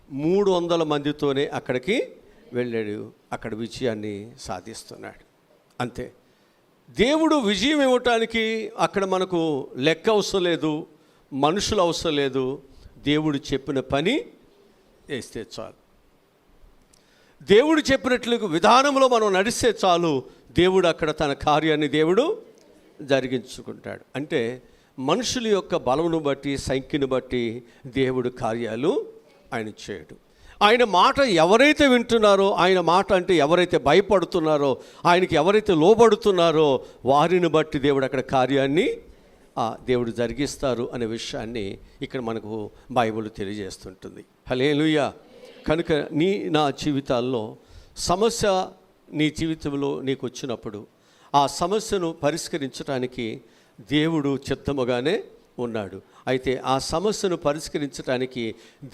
Speaker 1: 300 మందితోనే అక్కడికి వెళ్ళాడు. అక్కడ విజయాన్ని సాధిస్తున్నాడు. అంతే. దేవుడు విజయం ఇవ్వటానికి అక్కడ మనకు లెక్క అవసరం లేదు, మనుషులు అవసరం లేదు. దేవుడు చెప్పిన పని చేస్తే చాలు. దేవుడు చెప్పినట్లు విధానంలో మనం నడిస్తే చాలు. దేవుడు అక్కడ తన కార్యాన్ని దేవుడు జరిగించుకుంటాడు. అంటే మనుషుల యొక్క బలమును బట్టి, సంఖ్యను బట్టి దేవుడు కార్యాలు ఆయన చేయడు. ఆయన మాట ఎవరైతే వింటున్నారో, ఆయన మాట అంటే ఎవరైతే భయపడుతున్నారో, ఆయనకి ఎవరైతే లోబడుతున్నారో వారిని బట్టి దేవుడు అక్కడ కార్యాన్ని దేవుడు జరిగిస్తారు అనే విషయాన్ని ఇక్కడ మనకు బైబిల్ తెలియజేస్తుంటుంది. హల్లెలూయా. కనుక నా జీవితాల్లో సమస్య నీ జీవితంలో నీకు వచ్చినప్పుడు ఆ సమస్యను పరిష్కరించడానికి దేవుడు చిత్తముగానే ఉన్నాడు. అయితే ఆ సమస్యను పరిష్కరించడానికి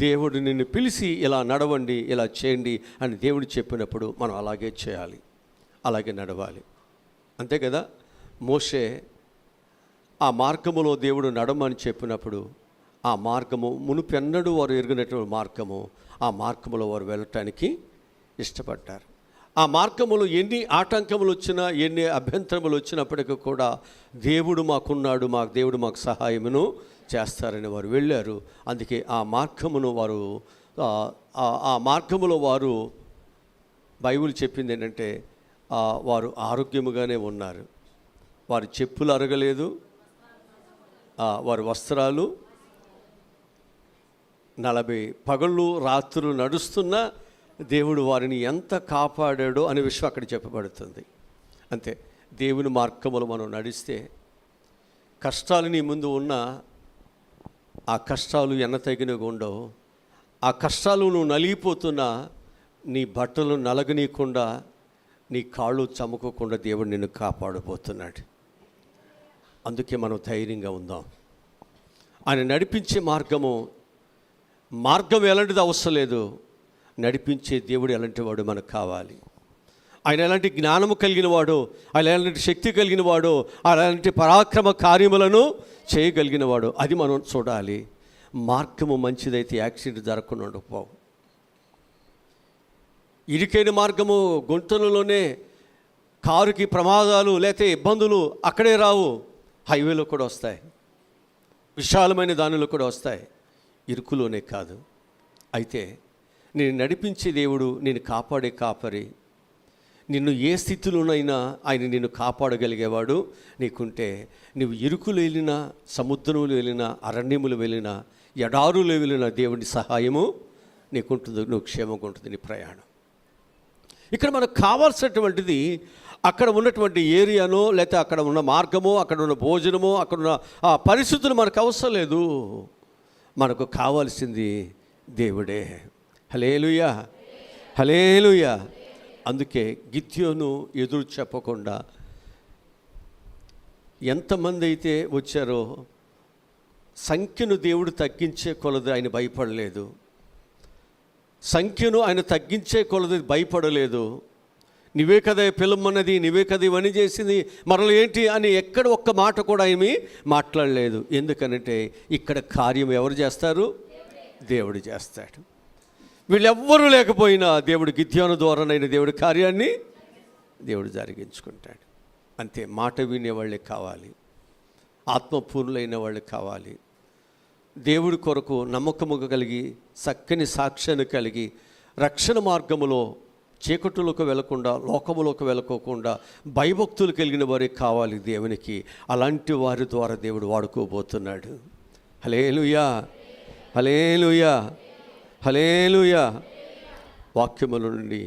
Speaker 1: దేవుడు నిన్ను పిలిచి ఇలా నడవండి, ఇలా చేయండి అని దేవుడు చెప్పినప్పుడు మనం అలాగే చేయాలి, అలాగే నడవాలి. అంతే కదా. మోషే ఆ మార్గములో దేవుడు నడమని చెప్పినప్పుడు ఆ మార్గము మునుపెన్నడూ వారు ఎరిగినటువంటి మార్గము, ఆ మార్గములో వారు వెళ్ళటానికి ఇష్టపడ్డారు. ఆ మార్గములో ఎన్ని ఆటంకములు వచ్చినా, ఎన్ని అభ్యంతరములు వచ్చినప్పటికీ కూడా దేవుడు మాకున్నాడు, దేవుడు మాకు సహాయమును చేస్తారని వారు వెళ్ళారు. అందుకే ఆ మార్గములో వారు బైబిల్ చెప్పింది ఏంటంటే వారు ఆరోగ్యముగానే ఉన్నారు. వారి చెప్పులు అరగలేదు, వారి వస్త్రాలు 40 పగళ్ళు రాత్రులు నడుస్తున్నా దేవుడు వారిని ఎంత కాపాడాడో అనే విషయం అక్కడ చెప్పబడుతుంది. అంతే. దేవుని మార్గములో మనం నడిస్తే కష్టాలు నీ ముందు ఉన్న ఆ కష్టాలు ఎన్నతగినగా ఉండవు. ఆ కష్టాలు నువ్వు నలిగిపోతున్నా నీ బట్టలు నలగనీయకుండా, నీ కాళ్ళు చముకోకుండా దేవుడు నిన్ను కాపాడబోతున్నాడు. అందుకే మనం ధైర్యంగా ఉందాం. ఆయన నడిపించే మార్గం ఎలాంటిది అవసరం లేదు, నడిపించే దేవుడు ఎలాంటి వాడు మనకు కావాలి. ఆయన ఎలాంటి జ్ఞానము కలిగిన వాడు, ఆయన ఎలాంటి శక్తి కలిగిన వాడు, అలాంటి పరాక్రమ కార్యములను చేయగలిగిన వాడు, అది మనం చూడాలి. మార్గము మంచిదైతే యాక్సిడెంట్ జరగకుండా ఉండకపోవు. ఇరుకైన మార్గము గుంటలలోనే కారుకి ప్రమాదాలు లేకపోతే ఇబ్బందులు అక్కడే రావు, హైవేలో కూడా వస్తాయి, విశాలమైన దానిలో కూడా వస్తాయి, ఇరుకులోనే కాదు. అయితే నేను నడిపించే దేవుడు, నేను కాపాడే కాపరి, నిన్ను ఏ స్థితిలోనైనా ఆయన నిన్ను కాపాడగలిగేవాడు నీకుంటే, నువ్వు ఇరుకులు వెళ్ళినా, సముద్రములు వెళ్ళినా, అరణ్యములు వెళ్ళినా, ఎడారులు వెళ్ళినా దేవుని సహాయము నీకుంటుంది, నువ్వు క్షేమంగా ఉంటుంది నీ ప్రయాణం. ఇక్కడ మనకు కావాల్సినటువంటిది అక్కడ ఉన్నటువంటి ఏరియానో, లేకపోతే అక్కడ ఉన్న మార్గమో, అక్కడ ఉన్న భోజనమో, అక్కడ ఉన్న ఆ పరిస్థితులు మనకు అవసరం లేదు. మనకు కావాల్సింది దేవుడే. హల్లెలూయా, హల్లెలూయా. అందుకే గిద్యోను ఎదురు చెప్పకుండా, ఎంతమంది అయితే వచ్చారో సంఖ్యను దేవుడు తగ్గించే కొలది ఆయన భయపడలేదు, సంఖ్యను ఆయన తగ్గించే కొలది భయపడలేదు. నువ్వే కదా పిల్లమన్నది, నువ్వే కదా ఇవన్నీ చేసింది, మరల ఏంటి అని ఎక్కడ ఒక్క మాట కూడా ఏమీ మాట్లాడలేదు. ఎందుకనంటే ఇక్కడ కార్యం ఎవరు చేస్తారు? దేవుడు చేస్తాడు. వీళ్ళెవ్వరూ లేకపోయినా దేవుడు గిద్యోను ద్వారానైన దేవుడి కార్యాన్ని దేవుడు జరిగించుకుంటాడు. అంతే. మాట వినేవాళ్ళే కావాలి, ఆత్మపూర్ణులైన వాళ్ళు కావాలి, దేవుడి కొరకు నమ్మకముగా కలిగి చక్కని సాక్ష్యాన్ని కలిగి రక్షణ మార్గములో చీకటులకు వెళ్లకుండా, లోకములోకి వెళ్ళకోకుండా భయభక్తులు కలిగిన వారే కావాలి దేవునికి. అలాంటి వారి ద్వారా దేవుడు వాడుకోబోతున్నాడు. హల్లెలూయా, హల్లెలూయా, హల్లెలూయా. వాక్యముల నుండి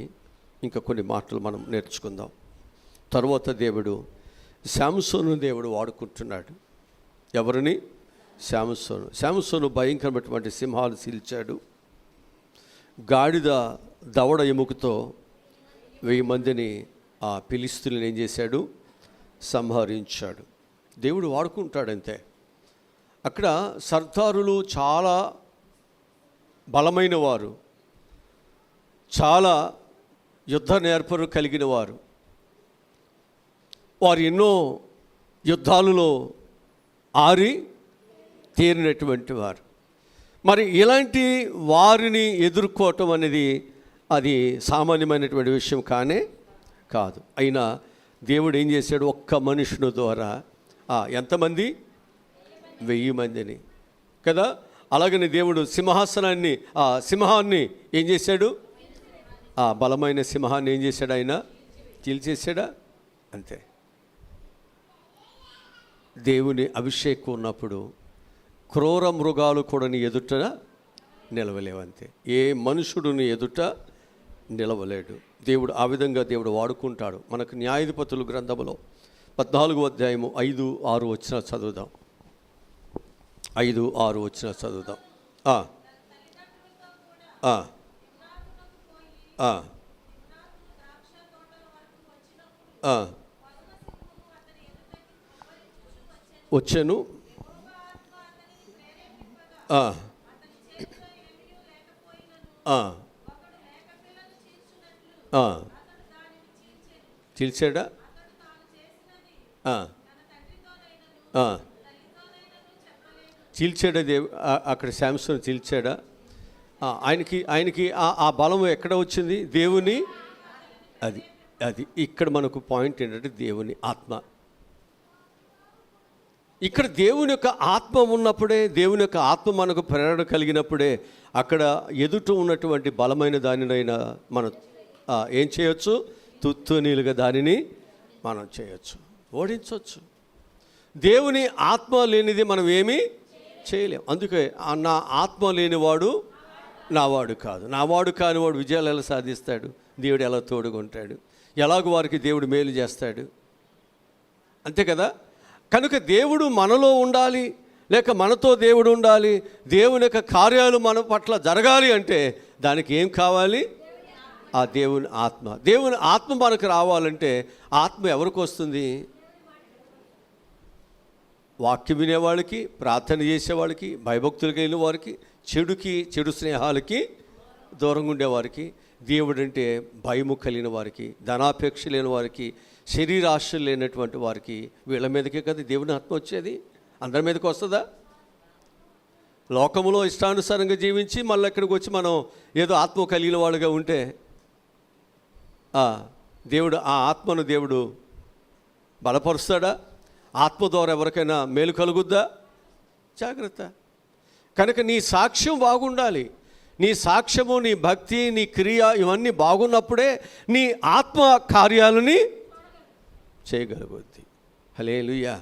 Speaker 1: ఇంకా కొన్ని మాటలు మనం నేర్చుకుందాం. తర్వాత దేవుడు శాంసోను దేవుడు వాడుకుంటున్నాడు. ఎవరిని? శాంసోను భయంకరమైనటువంటి సింహాలు చీల్చాడు. గాడిద దవడ ఎముకతో 1000 మందిని ఆ ఫిలిష్తీయులను ఏం చేశాడు? సంహరించాడు. దేవుడు వాడుకుంటాడంతే. అక్కడ సర్దారులు చాలా బలమైన వారు, చాలా యుద్ధ నేర్పరు కలిగిన వారు, వారు ఎన్నో యుద్ధాలలో ఆరి తీరినటువంటి వారు. మరి ఇలాంటి వారిని ఎదుర్కోవటం అనేది అది సామాన్యమైనటువంటి విషయం కానే కాదు. అయినా దేవుడు ఏం చేశాడు? ఒక్క మనుషుని ద్వారా ఎంతమంది? 1000 మందిని కదా. అలాగని దేవుడు సింహాన్ని ఏం చేశాడు? ఆ బలమైన సింహాన్ని ఏం చేశాడు? ఆయన చీల్చేశాడా? అంతే. దేవుని అభిషేకం ఉన్నప్పుడు క్రూర మృగాలు కూడా నీ ఎదుట నిలవలేవంతే. ఏ మనుషుడుని ఎదుట నిలవలేడు. దేవుడు ఆ విధంగా దేవుడు వాడుకుంటాడు. మనకు న్యాయాధిపతుల గ్రంథములో 14వ అధ్యాయము 5-6 వచ్చిన చదువుదాం. 5-6 వచ్చిన చదువుదాం. వచ్చాను. చీల్చాడా? చీల్చాడా? అక్కడ శాంసోను చీల్చాడా? ఆయనకి ఆ బలం ఎక్కడ వచ్చింది? దేవుని. అది ఇక్కడ మనకు పాయింట్ ఏంటంటే దేవుని ఆత్మ. ఇక్కడ దేవుని యొక్క ఆత్మ ఉన్నప్పుడే, దేవుని యొక్క ఆత్మ మనకు ప్రేరణ కలిగినప్పుడే అక్కడ ఎదుట ఉన్నటువంటి బలమైన దానినైనా మనం ఏం చేయొచ్చు? తుత్తునీలుగా దానిని మనం చేయొచ్చు, ఓడించవచ్చు. దేవుని ఆత్మ లేనిది మనం ఏమీ చేయలేం. అందుకే నా ఆత్మ లేనివాడు నావాడు కాదు. నావాడు కానివాడు విజయాలు ఎలా సాధిస్తాడు? దేవుడు ఎలా తోడుకుంటాడు? ఎలాగో వారికి దేవుడు మేలు చేస్తాడు. అంతే కదా. కనుక దేవుడు మనలో ఉండాలి, లేక మనతో దేవుడు ఉండాలి, దేవుని యొక్క కార్యాలు మన పట్ల జరగాలి అంటే దానికి ఏం కావాలి? ఆ దేవుని ఆత్మ మనకు రావాలంటే ఆత్మ ఎవరికి వస్తుంది? వాక్యం వినేవాళ్ళకి, ప్రార్థన చేసేవాళ్ళకి, భయభక్తులకి వెళ్ళిన వారికి, చెడు స్నేహాలకి దూరంగా ఉండేవారికి, దేవుడు అంటే భయము కలిగిన వారికి, ధనాపేక్ష లేని వారికి, శరీరాశలు లేనటువంటి వారికి, వీళ్ళ మీదకే కదా దేవుని ఆత్మ వచ్చేది. అందరి మీదకి వస్తుందా? లోకంలో ఇష్టానుసారంగా జీవించి మళ్ళీ ఇక్కడికి వచ్చి మనం ఏదో ఆత్మ కలిగిన వాళ్ళుగా ఉంటే దేవుడు ఆ ఆత్మను దేవుడు బలపరుస్తాడా? ఆత్మ ద్వారా ఎవరికైనా మేలు కలుగుద్దా? జాగ్రత్త. కనుక నీ సాక్ష్యం బాగుండాలి. నీ సాక్ష్యము, నీ భక్తి, నీ క్రియ ఇవన్నీ బాగున్నప్పుడే నీ ఆత్మ కార్యాలని చేయగలుగుద్ది. హల్లెలూయా.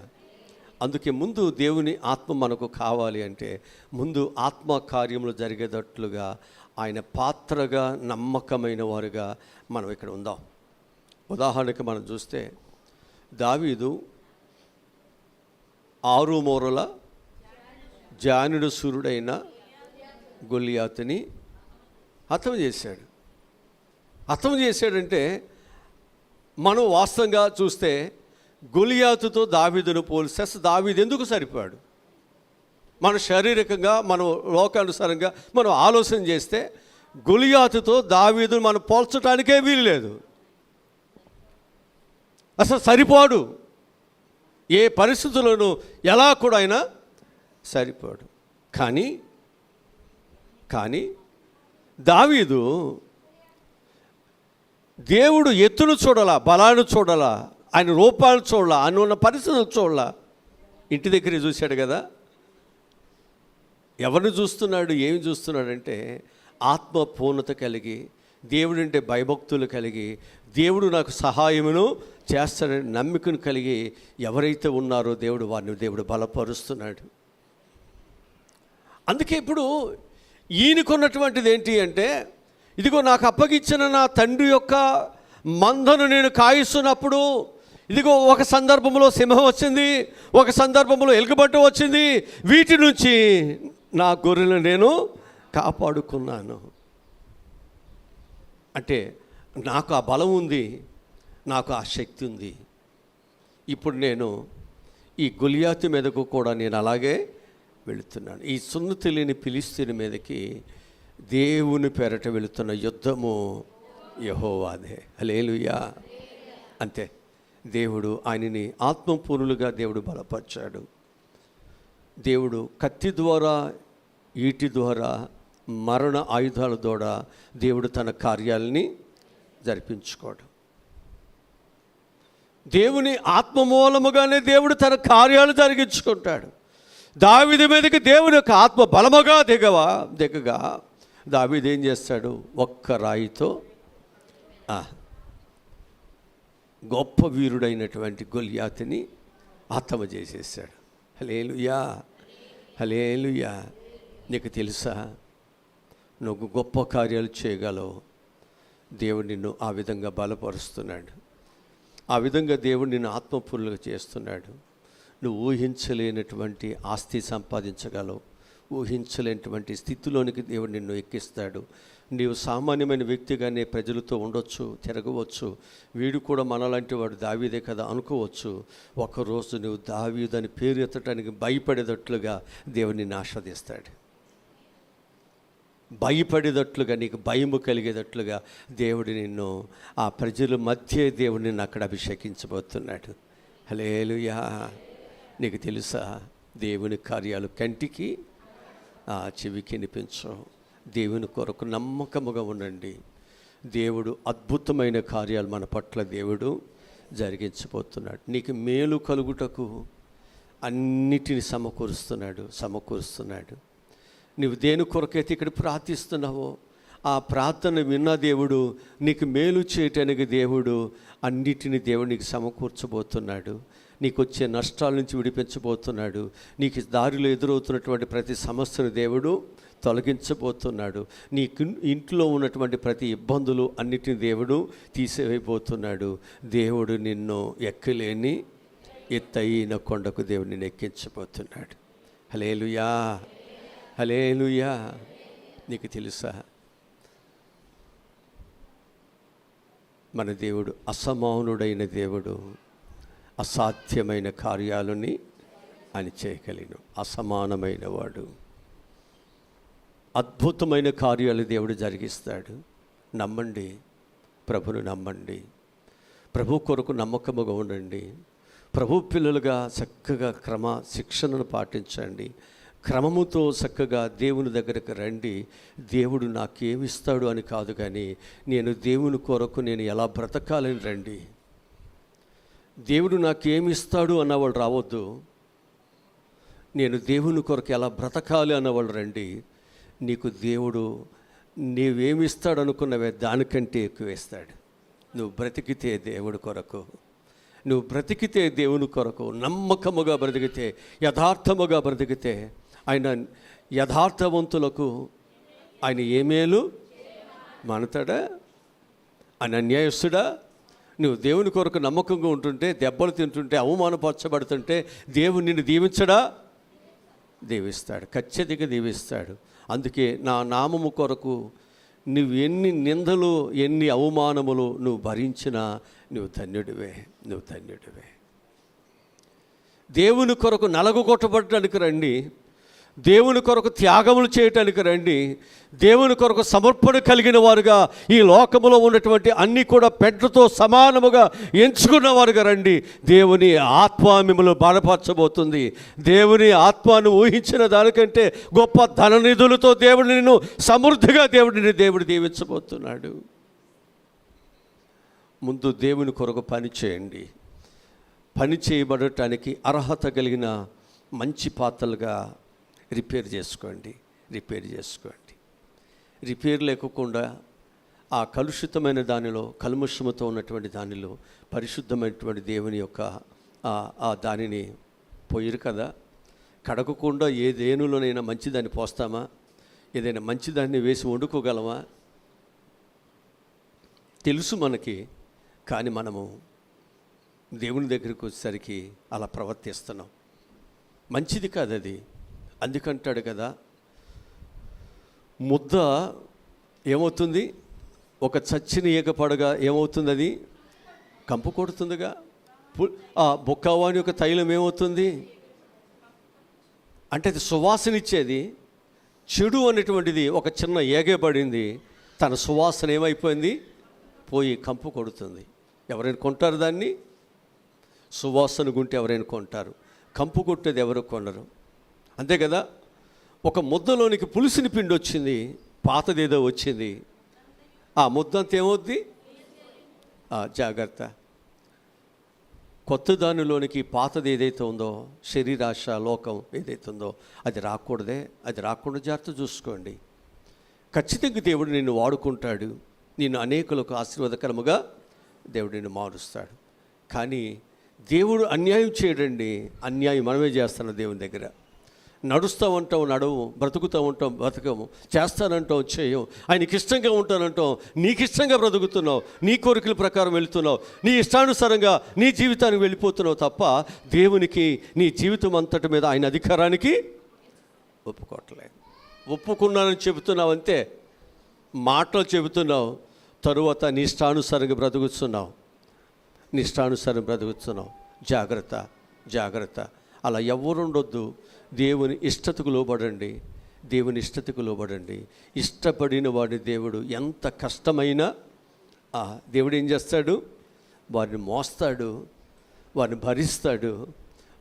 Speaker 1: అందుకే ముందు దేవుని ఆత్మ మనకు కావాలి అంటే ముందు ఆత్మ కార్యములు జరిగేటట్లుగా ఆయన పాత్రగా, నమ్మకమైన వారుగా మనం ఇక్కడ ఉందాం. ఉదాహరణకి మనం చూస్తే దావీదు 6 మూరల జానుడు సూర్యుడైన గొల్లియాతుని హతం చేశాడంటే మనం వాస్తవంగా చూస్తే గొలియాతుతో దావీదును పోలిస్తే దావీదు ఎందుకు సరిపోయాడు? మన శారీరకంగా, మనం లోకానుసారంగా మనం ఆలోచన చేస్తే గొలియాతుతో దావీదును మనం పోల్చడానికే వీలు లేదు. అసలు సరిపోడు. ఏ పరిస్థితులను ఎలా కూడా అయినా సరిపోడు. కానీ దావీదు దేవుడు ఎత్తును చూడాలా, బలాన్ని చూడాలా, ఆయన రూపాన్ని చూడాలా, ఆయన ఉన్న పరిస్థితులు చూడాలా. ఇంటి దగ్గర చూశాడు కదా. ఎవరిని చూస్తున్నాడు? ఏమి చూస్తున్నాడంటే ఆత్మ పూర్ణత కలిగి, దేవుడంటే భయభక్తులు కలిగి, దేవుడు నాకు సహాయమును చేస్తాడని నమ్మికను కలిగి ఎవరైతే ఉన్నారో వారిని బలపరుస్తున్నాడు. అందుకే ఇప్పుడు ఈయనకున్నటువంటిది ఏంటి అంటే, ఇదిగో నాకు అప్పగించిన నా తండ్రి యొక్క మందను నేను కాయిస్తున్నప్పుడు, ఇదిగో ఒక సందర్భంలో సింహం వచ్చింది, ఒక సందర్భంలో ఎలుగుబంటి వచ్చింది, వీటి నుంచి నా గొర్రెలను నేను కాపాడుకున్నాను. అంటే నాకు ఆ బలం ఉంది, నాకు ఆ శక్తి ఉంది. ఇప్పుడు నేను ఈ గొలియాతు మీదకు కూడా నేను అలాగే వెళుతున్నాను. ఈ సున్నతి లేని ఫిలిష్తీయుని మీదకి దేవుని పేరట వెళుతున్న యుద్ధము యెహోవాదే. హల్లెలూయా. అంతే. దేవుడు ఆయనని ఆత్మపూర్ణులుగా దేవుడు బలపరిచాడు. దేవుడు కత్తి ద్వారా, ఈటి ద్వారా, మరణ ఆయుధాల ద్వారా దేవుడు తన కార్యాలని జరిపించుకోడు. దేవుని ఆత్మ మూలముగానే దేవుడు తన కార్యాలు జరిగించుకుంటాడు. దావీదు మీదకి దేవుని యొక్క ఆత్మ బలముగా దిగగా దావీదు ఏం చేస్తాడు? ఒక్క రాయితో గొప్ప వీరుడైనటువంటి గొలియాతుని హతము చేసేసాడు. హల్లెలూయా, హల్లెలూయా. నీకు తెలుసా, నువ్వు గొప్ప కార్యాలు చేయగలవు. దేవుడు నిన్ను ఆ విధంగా బలపరుస్తున్నాడు. ఆ విధంగా దేవుడు నిన్ను ఆత్మపూర్ణులుగా చేస్తున్నాడు. నువ్వు ఊహించలేనటువంటి ఆస్తి సంపాదించగలవు. ఊహించలేనటువంటి స్థితిలోనికి దేవుడు నిన్ను ఎక్కిస్తాడు. నీవు సామాన్యమైన వ్యక్తిగానే ప్రజలతో ఉండొచ్చు, తిరగవచ్చు. వీడు కూడా మనలాంటి వాడు దావీదే కదా అనుకోవచ్చు. ఒకరోజు నువ్వు దావీదు అని పేరు ఎత్తడానికి భయపడేటట్లుగా దేవుడు నిన్ను ఆస్వాదిస్తాడు. భయపడేటట్లుగా, నీకు భయము కలిగేటట్లుగా దేవుడు నిన్ను ఆ ప్రజల మధ్య దేవుడు నిన్ను అక్కడ అభిషేకించబోతున్నాడు. హల్లెలూయా. నీకు తెలుసా, దేవుని కార్యాలు కంటికి చెవికి వినిపించవు. దేవుని కొరకు నమ్మకముగా ఉండండి. దేవుడు అద్భుతమైన కార్యాలు మన పట్ల దేవుడు జరిగించబోతున్నాడు. నీకు మేలు కలుగుటకు అన్నిటిని సమకూరుస్తున్నాడు. నువ్వు దేని కొరకైతే ఇక్కడ ప్రార్థిస్తున్నావో ఆ ప్రార్థన విన్న దేవుడు నీకు మేలు చేయటానికి దేవుడు అన్నిటిని దేవుడు నీకు సమకూర్చబోతున్నాడు. నీకు వచ్చే నష్టాల నుంచి విడిపించబోతున్నాడు. నీకు దారిలో ఎదురవుతున్నటువంటి ప్రతి సమస్యను దేవుడు తొలగించబోతున్నాడు. నీకు ఇంట్లో ఉన్నటువంటి ప్రతి ఇబ్బందులు అన్నిటిని దేవుడు తీసివేయబోతున్నాడు. దేవుడు నిన్ను ఎక్కలేని ఎత్తైన కొండకు దేవుడు నిన్ను ఎక్కించబోతున్నాడు. హల్లెలూయా, హల్లెలూయా. నీకు తెలుసా, మన దేవుడు అసమానుడైన దేవుడు. అసాధ్యమైన కార్యాలని ఆయన చేయగలిగిన అసమానమైన వాడు. అద్భుతమైన కార్యాలు దేవుడు జరిగిస్తాడు. నమ్మండి, ప్రభును నమ్మండి, ప్రభు కొరకు నమ్మకముగా ఉండండి. ప్రభు పిల్లలుగా చక్కగా శిక్షణను పాటించండి. క్రమముతో చక్కగా దేవుని దగ్గరకు రండి. దేవుడు నాకేమిస్తాడు అని కాదు, కానీ నేను దేవుని కొరకు నేను ఎలా బ్రతకాలని రండి. దేవుడు నాకేమిస్తాడు అన్నవాళ్ళు రావద్దు. నేను దేవుని కొరకు ఎలా బ్రతకాలి అన్నవాళ్ళు రండి. నీకు దేవుడు నీవేమిస్తాడు అనుకున్నవే దానికంటే ఎక్కువ ఇస్తాడు. నువ్వు బ్రతికితే దేవుడి కొరకు, నువ్వు బ్రతికితే దేవుని కొరకు నమ్మకముగా బ్రతికితే, యథార్థముగా బ్రతికితే, ఆయన యథార్థవంతులకు ఆయన ఏమేలు మనతాడా? ఆయన అన్యాయస్తుడా? నువ్వు దేవుని కొరకు నమ్మకంగా ఉంటుంటే, దెబ్బలు తింటుంటే, అవమానపరచబడుతుంటే దేవుడు నిన్ను దీవించడా? దీవిస్తాడు, ఖచ్చితంగా దీవిస్తాడు. అందుకే నా నామము కొరకు నువ్వు ఎన్ని నిందలు, ఎన్ని అవమానములు నువ్వు భరించినా నువ్వు ధన్యుడివే, నువ్వు ధన్యుడివే. దేవుని కొరకు నలగొట్టబడటానికి రండి. దేవుని కొరకు త్యాగములు చేయటానికి రండి. దేవుని కొరకు సమర్పణ కలిగిన వారుగా ఈ లోకములో ఉన్నటువంటి అన్నీ కూడా పెంటతో సమానముగా ఎంచుకున్న వారుగా రండి. దేవుని ఆత్మ మిమ్మల్ని బలపరచబోతుంది. దేవుని ఆత్మను ఊహించిన దానికంటే గొప్ప ధననిధులతో దేవుడు నిన్ను సమృద్ధిగా దేవుడు దీవించబోతున్నాడు. ముందు దేవుని కొరకు పని చేయండి. పని చేయబడటానికి అర్హత కలిగిన మంచి పాత్రలుగా రిపేర్ చేసుకోండి. రిపేర్ లేకుండా ఆ కలుషితమైన దానిలో, కల్మషముతో ఉన్నటువంటి దానిలో పరిశుద్ధమైనటువంటి దేవుని యొక్క ఆ దానిని పోయిరు కదా. కడగకుండా ఏ దేనిలోనైనా మంచిదాన్ని పోస్తామా? ఏదైనా మంచిదాన్ని వేసి వండుకోగలమా? తెలుసు మనకి, కానీ మనము దేవుని దగ్గరికి వచ్చేసరికి అలా ప్రవర్తిస్తున్నాం. మంచిది కాదు అది. అందుకంటాడు కదా, ముద్ద ఏమవుతుంది? ఒక చచ్చిన ఈగ పడగా ఏమవుతుంది? అది కంపు కొడుతుందిగా. ఆ బొక్కవాని యొక్క తైలం ఏమవుతుంది అంటే అది సువాసన ఇచ్చేది. చెడు అనేటువంటిది ఒక చిన్న ఏగే పడింది, తన సువాసన ఏమైపోయింది? పోయి కంపు కొడుతుంది. ఎవరైనా కొంటారు దాన్ని? సువాసన గుంటే ఎవరైనా కొంటారు, కంపు కొట్టేది ఎవరు కొనరు. అంతే కదా. ఒక ముద్దలోనికి పులుసుని పిండి వచ్చింది, పాతదేదో వచ్చింది, ఆ ముద్ద అంత ఏమవుద్ది? జాగ్రత్త. కొత్త దానిలోనికి పాతది ఏదైతే ఉందో, శరీరాశ, లోకం ఏదైతే ఉందో అది రాకూడదే. అది రాకుండా జాగ్రత్త చూసుకోండి. ఖచ్చితంగా దేవుడు నిన్ను వాడుకుంటాడు. నిన్ను అనేకులకు ఆశీర్వాదకరముగా దేవుడు నిన్ను మారుస్తాడు. కానీ దేవుడు అన్యాయం చేయడండి. అన్యాయం మనమే చేస్తున్నాం దేవుని దగ్గర. నడుస్తూ ఉంటాం, నడవు, బ్రతుకుతూ ఉంటాం, బ్రతకము, చేస్తానంటావు, చేయవు. ఆయనకి ఇష్టంగా ఉంటానంటావు, నీకు ఇష్టంగా బ్రతుకుతున్నావు, నీ కోరికల ప్రకారం వెళుతున్నావు, నీ ఇష్టానుసారంగా నీ జీవితానికి వెళ్ళిపోతున్నావు తప్ప దేవునికి నీ జీవితం అంతటి మీద ఆయన అధికారానికి ఒప్పుకోవట్లేదు. ఒప్పుకున్నానని చెబుతున్నావు అంతే, మాటలు చెబుతున్నావు, తరువాత నీ ఇష్టానుసారంగా బ్రతుకుతున్నావు. జాగ్రత్త. అలా ఎవరు ఉండొద్దు. దేవుని ఇష్టతకు లోబడండి. ఇష్టపడిన వాడి దేవుడు ఎంత కష్టమైనా దేవుడు ఏం చేస్తాడు? వారిని మోస్తాడు, వారిని భరిస్తాడు.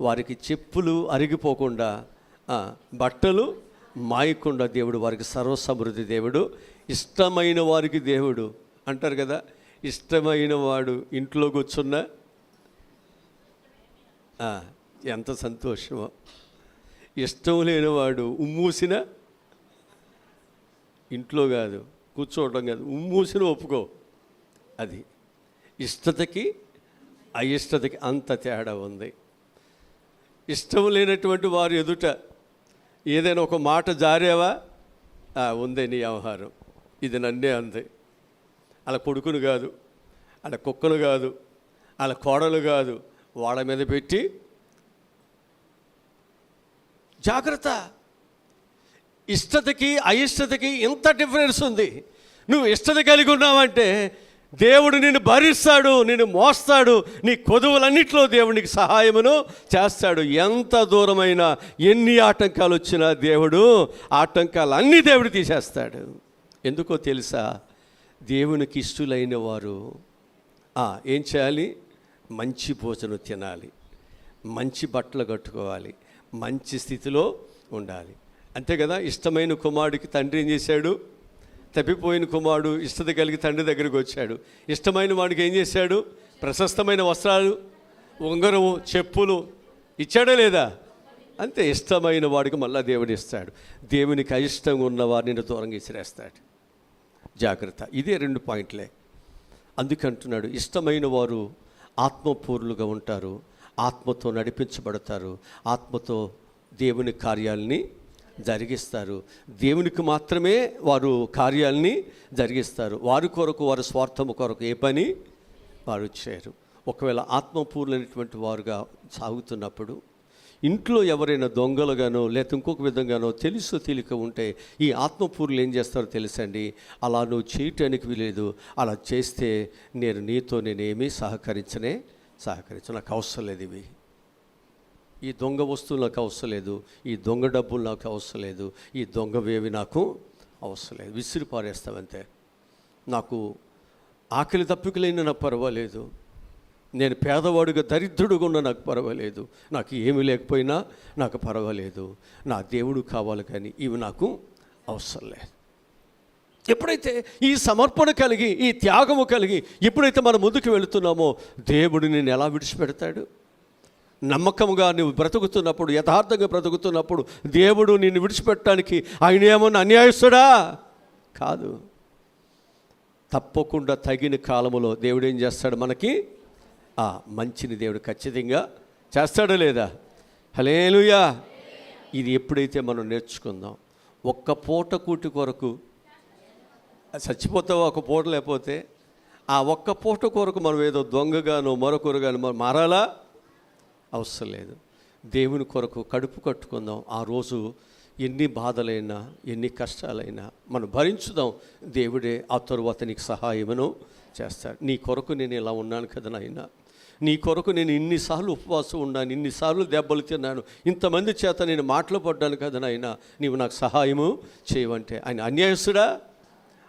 Speaker 1: వారికి చెప్పులు అరిగిపోకుండా, బట్టలు మాయకుండా దేవుడు వారికి సర్వసమృద్ధి దేవుడు. ఇష్టమైన వారికి దేవుడు అంటారు కదా, ఇష్టమైన వాడు ఇంట్లో కూర్చున్నా ఎంత సంతోషమో. ఇష్టం లేనివాడు ఉమ్మూసిన ఇంట్లో కాదు, కూర్చోవడం కాదు, ఉమ్మూసిన ఒప్పుకో. అది ఇష్టతకి అయిష్టతకి అంత తేడా ఉంది. ఇష్టం లేనటువంటి వారు ఎదుట ఏదైనా ఒక మాట జారేవా, ఉందే నీ వ్యవహారం, ఇది నన్నే అంది. అలా కొడుకును కాదు, అలా కుక్కను కాదు, అలా కోడలు కాదు, వాళ్ళ మీద పెట్టి జాగ్రత్త. ఇష్టతకి అయిష్టతకి ఇంత డిఫరెన్స్ ఉంది. నువ్వు ఇష్టత కలిగి ఉన్నావంటే దేవుడు నిన్ను భరిస్తాడు, నిన్ను మోస్తాడు, నీ కొదువులన్నింటిలో దేవునికి సహాయమును చేస్తాడు. ఎంత దూరమైనా ఎన్ని ఆటంకాలు వచ్చినా దేవుడు ఆటంకాలన్నీ దేవుడు తీసేస్తాడు. ఎందుకో తెలుసా? దేవునికి ఇష్టలైన వారు ఏం చేయాలి? మంచి భోజనం తినాలి, మంచి బట్టలు కట్టుకోవాలి, మంచి స్థితిలో ఉండాలి. అంతే కదా? ఇష్టమైన కుమారుడికి తండ్రి ఏం చేశాడు? తప్పిపోయిన కుమారుడు ఇష్టత కలిగి తండ్రి దగ్గరికి వచ్చాడు. ఇష్టమైన వాడికి ఏం చేశాడు? ప్రశస్తమైన వస్త్రాలు, ఉంగరము, చెప్పులు ఇచ్చాడా లేదా? అంతే. ఇష్టమైన వాడికి మళ్ళీ దేవుడు ఇస్తాడు. దేవునికి అయిష్టంగా ఉన్న వారిని దూరంగా ఇసిరేస్తాడు. జాగ్రత్త. ఇదే 2 పాయింట్లే. అందుకంటున్నాడు, ఇష్టమైన వారు ఆత్మపూర్లుగా ఉంటారు, ఆత్మతో నడిపించబడతారు, ఆత్మతో దేవుని కార్యాలని జరిగిస్తారు. దేవునికి మాత్రమే వారు కార్యాలని జరిగిస్తారు. వారి కొరకు, వారి స్వార్థము కొరకు ఏ పని వారు చేయరు. ఒకవేళ ఆత్మపూర్లైనటువంటి వారుగా సాగుతున్నప్పుడు ఇంట్లో ఎవరైనా దొంగలుగానో లేకపోతే ఇంకొక విధంగానో తెలుసు తెలియక ఉంటే ఈ ఆత్మపూర్లు ఏం చేస్తారో తెలుసండి, అలా నువ్వు చేయటానికి వీలేదు, అలా చేస్తే నేనేమీ సహకరించను, నాకు అవసరం లేదు, ఇవి ఈ దొంగ వస్తువులు నాకు అవసరం లేదు, ఈ దొంగ డబ్బులు నాకు అవసరం లేదు, ఈ దొంగవేవి నాకు అవసరం లేదు, విసిరి పారేస్తామంతే. నాకు ఆకలి తప్పికలైనా నాకు పర్వాలేదు, నేను పేదవాడుగా దరిద్రుడుగా ఉన్నా నాకు పర్వాలేదు, నాకు ఏమీ లేకపోయినా నాకు పర్వాలేదు, నా దేవుడు కావాలి, కానీ ఇవి నాకు అవసరం లేదు. ఎప్పుడైతే ఈ సమర్పణ కలిగి, ఈ త్యాగము కలిగి ఎప్పుడైతే మనం ముందుకు వెళుతున్నామో దేవుడు నిన్ను ఎలా విడిచిపెడతాడు? నమ్మకంగా నువ్వు బ్రతుకుతున్నప్పుడు, యథార్థంగా బ్రతుకుతున్నప్పుడు దేవుడు నిన్ను విడిచిపెట్టడానికి ఆయన ఏమన్నా అన్యాయస్తుడా? కాదు. తప్పకుండా తగిన కాలములో దేవుడు ఏం చేస్తాడు? మనకి మంచిని దేవుడు ఖచ్చితంగా చేస్తాడా లేదా? హల్లెలూయా. ఇది ఎప్పుడైతే మనం నేర్చుకుందాం, ఒక్క పూట కూటి కొరకు చచ్చిపోతావో ఒక పూట, లేకపోతే ఆ ఒక్క పూట కొరకు మనం ఏదో దొంగగానో మరొకరుగానో మనం మారాలా? అవసరం లేదు. దేవుని కొరకు కడుపు కట్టుకుందాం. ఆ రోజు ఎన్ని బాధలైనా ఎన్ని కష్టాలైనా మనం భరించుదాం. దేవుడే ఆ తరువాత నీకు సహాయమును చేస్తాడు. నీ కొరకు నేను ఇలా ఉన్నాను కదా నాయనా, నీ కొరకు నేను ఇన్నిసార్లు ఉపవాసం ఉన్నాను, ఇన్నిసార్లు దెబ్బలు తిన్నాను, ఇంతమంది చేత నేను మాటలు పడ్డాను కదా నాయనా, నీవు నాకు సహాయము చేయవంటే ఆయన అన్యాయస్తుడా?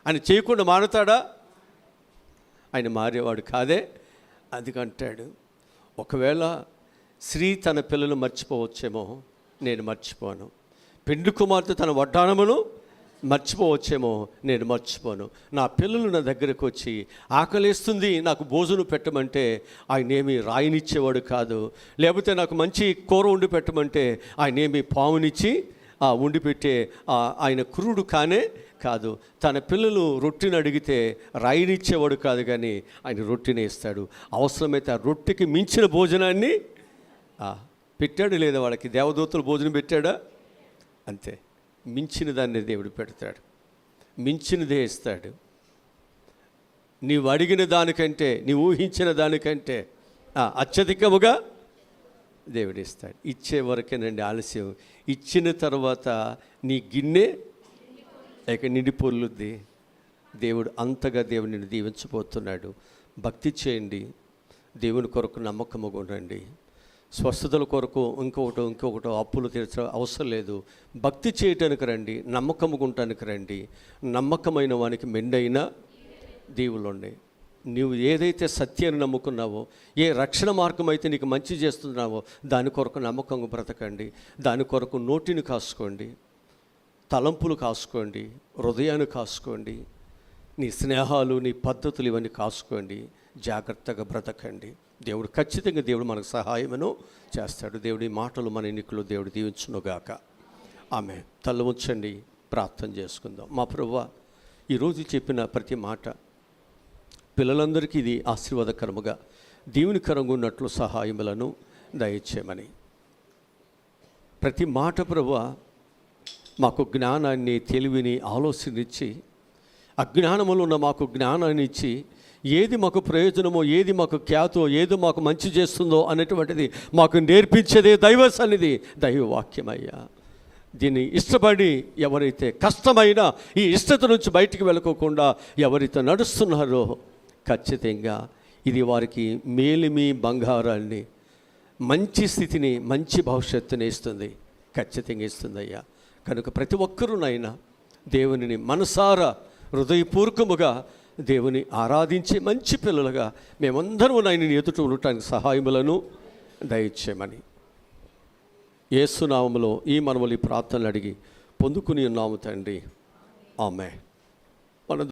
Speaker 1: ఆయన చేయకుండా మారుతాడా? ఆయన మారేవాడు కాదే. అందుకంటాడు, ఒకవేళ స్త్రీ తన పిల్లలు మర్చిపోవచ్చేమో, నేను మర్చిపోను. పెండ్లి కుమార్తె తన వడ్డాణమును మర్చిపోవచ్చేమో, నేను మర్చిపోను. నా పిల్లలు నా దగ్గరకు వచ్చి ఆకలేస్తుంది నాకు భోజనం పెట్టమంటే ఆయన ఏమి రాయినిచ్చేవాడు కాదు, లేకపోతే నాకు మంచి కూర వండి పెట్టమంటే ఆయన ఏమి పావునిచ్చి వండి పెట్టే ఆయన క్రూరుడు కానే కాదు. తన పిల్లలు రొట్టెని అడిగితే రాయినిచ్చేవాడు కాదు, కానీ ఆయన రొట్టెనే ఇస్తాడు. అవసరమైతే ఆ రొట్టెకి మించిన భోజనాన్ని పెట్టాడు లేదా? వాళ్ళకి దేవదూతలు భోజనం పెట్టాడా? అంతే. మించిన దాన్ని దేవుడు పెడతాడు, మించినదే ఇస్తాడు. నీవు అడిగిన దానికంటే, నీవు ఊహించిన దానికంటే అత్యధికముగా దేవుడు ఇస్తాడు. ఇచ్చే వరకేనండి ఆలస్యం. ఇచ్చిన తర్వాత నీ గిన్నె నిండిపోలుద్ది. దేవుడు అంతగా దేవుడు నిన్ను దీవించబోతున్నాడు. భక్తి చేయండి, దేవుని కొరకు నమ్మకముగా ఉండండి. స్వస్థతల కొరకు ఇంకొకటో అప్పులు తీర్చడం అవసరం లేదు. భక్తి చేయటానికి రండి, నమ్మకముగా ఉండటానికి రండి. నమ్మకమైన వానికి మెండైన దీవులు ఉన్నాయి. నీవు ఏదైతే సత్యాన్ని నమ్ముకున్నావో, ఏ రక్షణ మార్గం అయితే నీకు మంచి చేస్తున్నావో దాని కొరకు నమ్మకంగా బ్రతకండి. దాని కొరకు నోటిని కాసుకోండి, తలంపులు కాసుకోండి, హృదయాన్ని కాసుకోండి, నీ స్నేహాలు, నీ పద్ధతులు ఇవన్నీ కాసుకోండి. జాగ్రత్తగా బ్రతకండి. దేవుడు ఖచ్చితంగా దేవుడు మనకు సహాయమును చేస్తాడు. దేవుడి మాటలు మన ఎన్నికలు దేవుడు దీవించునుగాక. ఆమె తల ఉంచండి, ప్రార్థన చేసుకుందాం. మా ప్రభువా, ఈరోజు చెప్పిన ప్రతి మాట పిల్లలందరికీ ఇది ఆశీర్వాదకరముగా దీవెనకరంగా ఉన్నట్లు సహాయములను దయచేయమని, ప్రతి మాట ప్రభువా మాకు జ్ఞానాన్ని, తెలివిని, ఆలోచనిచ్చి, అజ్ఞానములో ఉన్న మాకు జ్ఞానాన్ని ఇచ్చి, ఏది మాకు ప్రయోజనమో, ఏది మాకు ఖ్యాతో, ఏది మాకు మంచి చేస్తుందో అనేటువంటిది మాకు నేర్పించేదే దైవ సన్నిధి, దైవవాక్యమయ్యా. దీన్ని ఇష్టపడి ఎవరైతే కష్టమైన ఈ ఇష్టత నుంచి బయటికి వెళ్ళకోకుండా ఎవరైతే నడుస్తున్నారో ఖచ్చితంగా ఇది వారికి మేలిమి బంగారాన్ని, మంచి స్థితిని, మంచి భవిష్యత్తుని ఇస్తుంది. ఖచ్చితంగా ఇస్తుంది అయ్యా. కనుక ప్రతి ఒక్కరూనైనా దేవునిని మనసారా హృదయపూర్వకముగా దేవుని ఆరాధించి మంచి పిల్లలుగా మేమందరూ ఆయన ఎదుట ఉండటానికి సహాయములను దయచేయమని యేసు నామములో ఈ మనవలి ప్రార్థనలు అడిగి పొందుకుని ఉన్నాము తండ్రి. ఆమేన్.